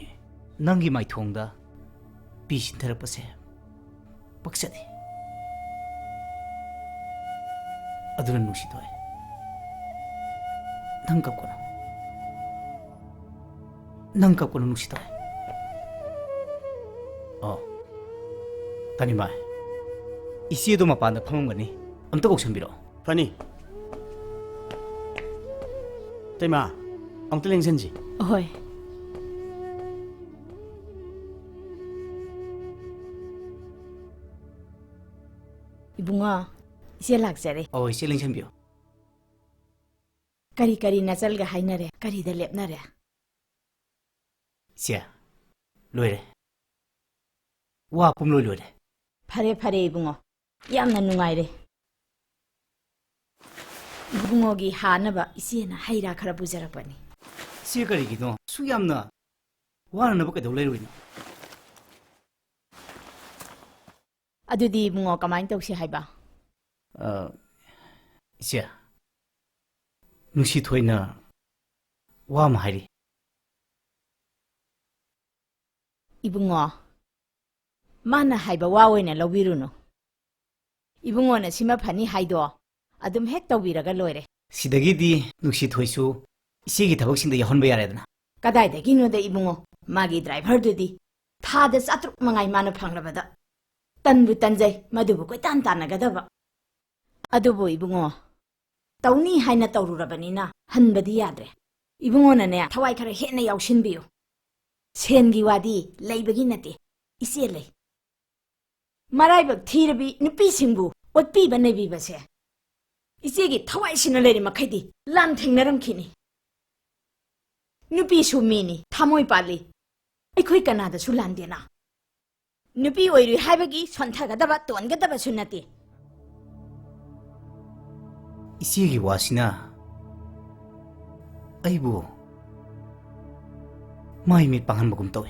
S5: नंगी माइथोंदा पीसिन थरपसे पक्सदे अदुना नुसितोय नंग कपकोनो नंग कपकोनो नुसितोय ओ तानिमा इसीदो मपान फमंगनी अमता कौसनबिरो
S6: फनी तैमा अमता लेंसनजी
S2: होय इबुंगा इसे लाक्जरे
S5: ओ इसे लेंसनबियो
S2: करी करी नचलगा हाइनरे करी द लेपनरे
S5: सिया लोइरे वा पुम लोइरे
S2: फरे फरे इबुंगो यामना नुंगाइरे इबुंगोगी हानबा इसेना हाइरा खरा बुजरपनी
S5: 이제 그리기도 수염나 와는 너 그대로 레로이나
S2: ꯑꯗꯨꯗꯤ ꯏꯕꯨꯡꯉꯣ ꯀꯃꯥꯏꯅ ꯇꯧꯁꯤ ꯍꯥꯏꯕ?
S5: 이제 누시 토이나 와 마하리
S2: 이bungo mana haiba wa oina lobirunu ibungo na sima phani haido adum hek tawbiraga loire
S5: 시덕이디 누시 토이수 이시기 다복신데 여헌바 야래드나
S2: kadai de gino de ibungo magi driver dudi tha de satruk mangai mana phanglabada tanbu tanjai madubu koi tan tanagadaba adubu ibungo tawni haina tawrurabanina hanbadi yadre ibungo na ne thawai khara hena yaushinbiyu sengi wadi leibagi nate ise lei maraibak thirabi nupi singbu otpi banebi base ise gi thawai sina leri makhaidi lam thengnaram khini nupi sumini thamoi pali aikhoi kanada sulandena nupi oiri haibagi sonthagadaba tongadaba sunati
S5: 이시기 와시나 아이고 마이 밑 방한 모금 떠이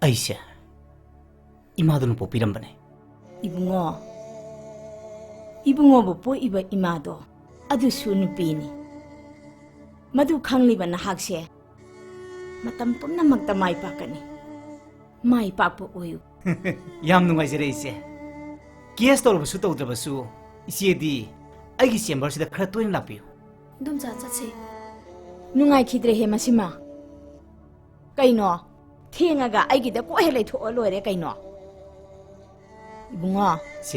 S5: 아이샤 이마도는 뽑히란바네
S2: ibungo bo po iba imado adu sunu pini madu khangli ban hakse matam pumna magta mai pakani mai pakpo oyu
S5: ꯌꯥꯝ ꯅꯨꯡꯉꯥꯏꯖꯔꯦ 이제 gas ꯇꯧꯔꯕꯁꯨ ꯇꯧꯗ꯭ꯔꯕꯁꯨ 이제ꯗꯤ ꯑꯩꯒꯤ ꯆꯦꯝꯕꯔꯁꯤꯗ ꯈꯔ ꯇꯣꯏꯅ ꯂꯥꯛꯄꯤꯌꯨ
S1: ꯏꯗꯣꯝꯆꯥ ꯆꯠꯁꯦ
S2: ꯅꯨꯡꯉꯥꯏꯈꯤꯗ꯭ꯔꯦ ꯍꯦ ꯃꯁꯤꯃ ꯀꯩꯅꯣ ꯊꯦꯡꯉꯒ ꯑꯩꯒꯤꯗ ꯀꯣꯏꯍꯦ ꯂꯩꯊꯣꯛꯑ ꯂꯣꯏꯔꯦ ꯀꯩꯅꯣ ꯏꯕꯨꯡꯉꯣ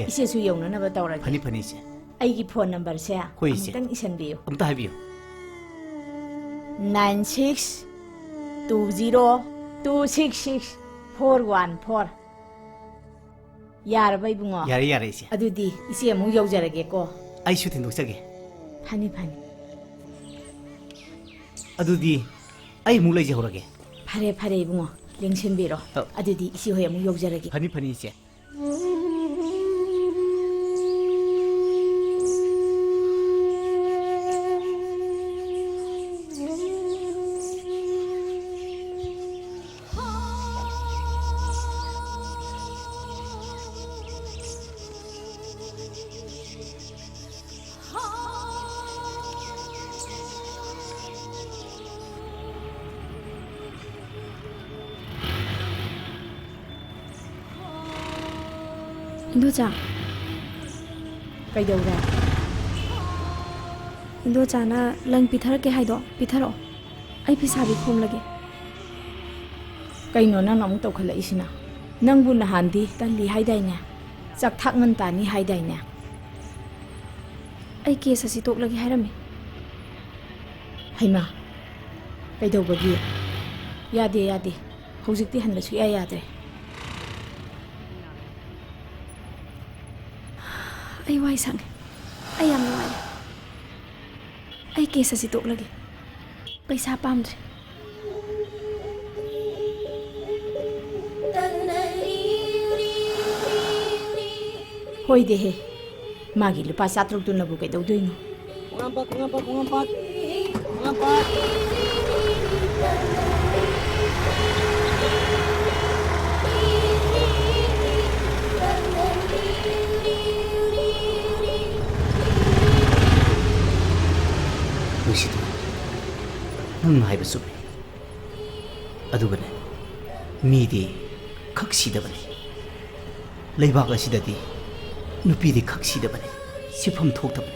S2: ꯏꯆꯦꯁꯨ ꯌꯧꯅꯅꯕ ꯇꯧꯔꯒꯦ
S5: ꯐꯅꯤ ꯐꯅꯤ 이제
S2: ꯑꯩꯒꯤ ꯐꯣꯟ ꯅꯝꯕꯔꯁꯦ
S5: ꯍꯣꯏ 이제
S2: ꯑꯃꯨꯛꯇꯪ 이ꯁꯟꯕꯤꯌꯨ
S5: ꯑꯝꯇ ꯍꯥꯏꯕꯤꯌꯨ
S2: 9620266414 야라바 이붕어
S5: 야래 야래 이제
S2: 아두디 이제 뭐 여자라게고
S5: 아이슈 틴독자게
S2: 파니
S5: 아두디 아이 물라 이제 호라게
S2: 파레 이붕어 랭신비로 아두디 이시 호야 뭐 여자라게
S5: 파니 이제
S1: 인도자
S2: 그이더라
S1: 인도자나 랑 피타르게 하이도 피타로 아이 피사비 콤라게
S2: 그이노 난 아무 똑할라 이시나 낭부 나한디 딸리 하이다이냐 짝탁만 따니 하이다이냐
S1: 아이 케사시 똑라게 하라미
S2: 하이마 그이더버기 야데 호직디 한다수 야야데
S1: ai wai sang ai am wai ai kesa si tok lagi paisa pamdre
S2: hoide he magi lupa satruk tu nabu kai dogdoino
S11: Ngapa.
S5: 누시도 넌 하이브 소리 아두그네 미디 각시다버네 레이바가 시다디 누피디 각시다버네 시품 톡다버네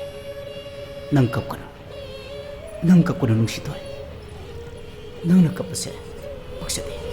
S5: 난 깝거나 누시도 너는 깝으세 박사디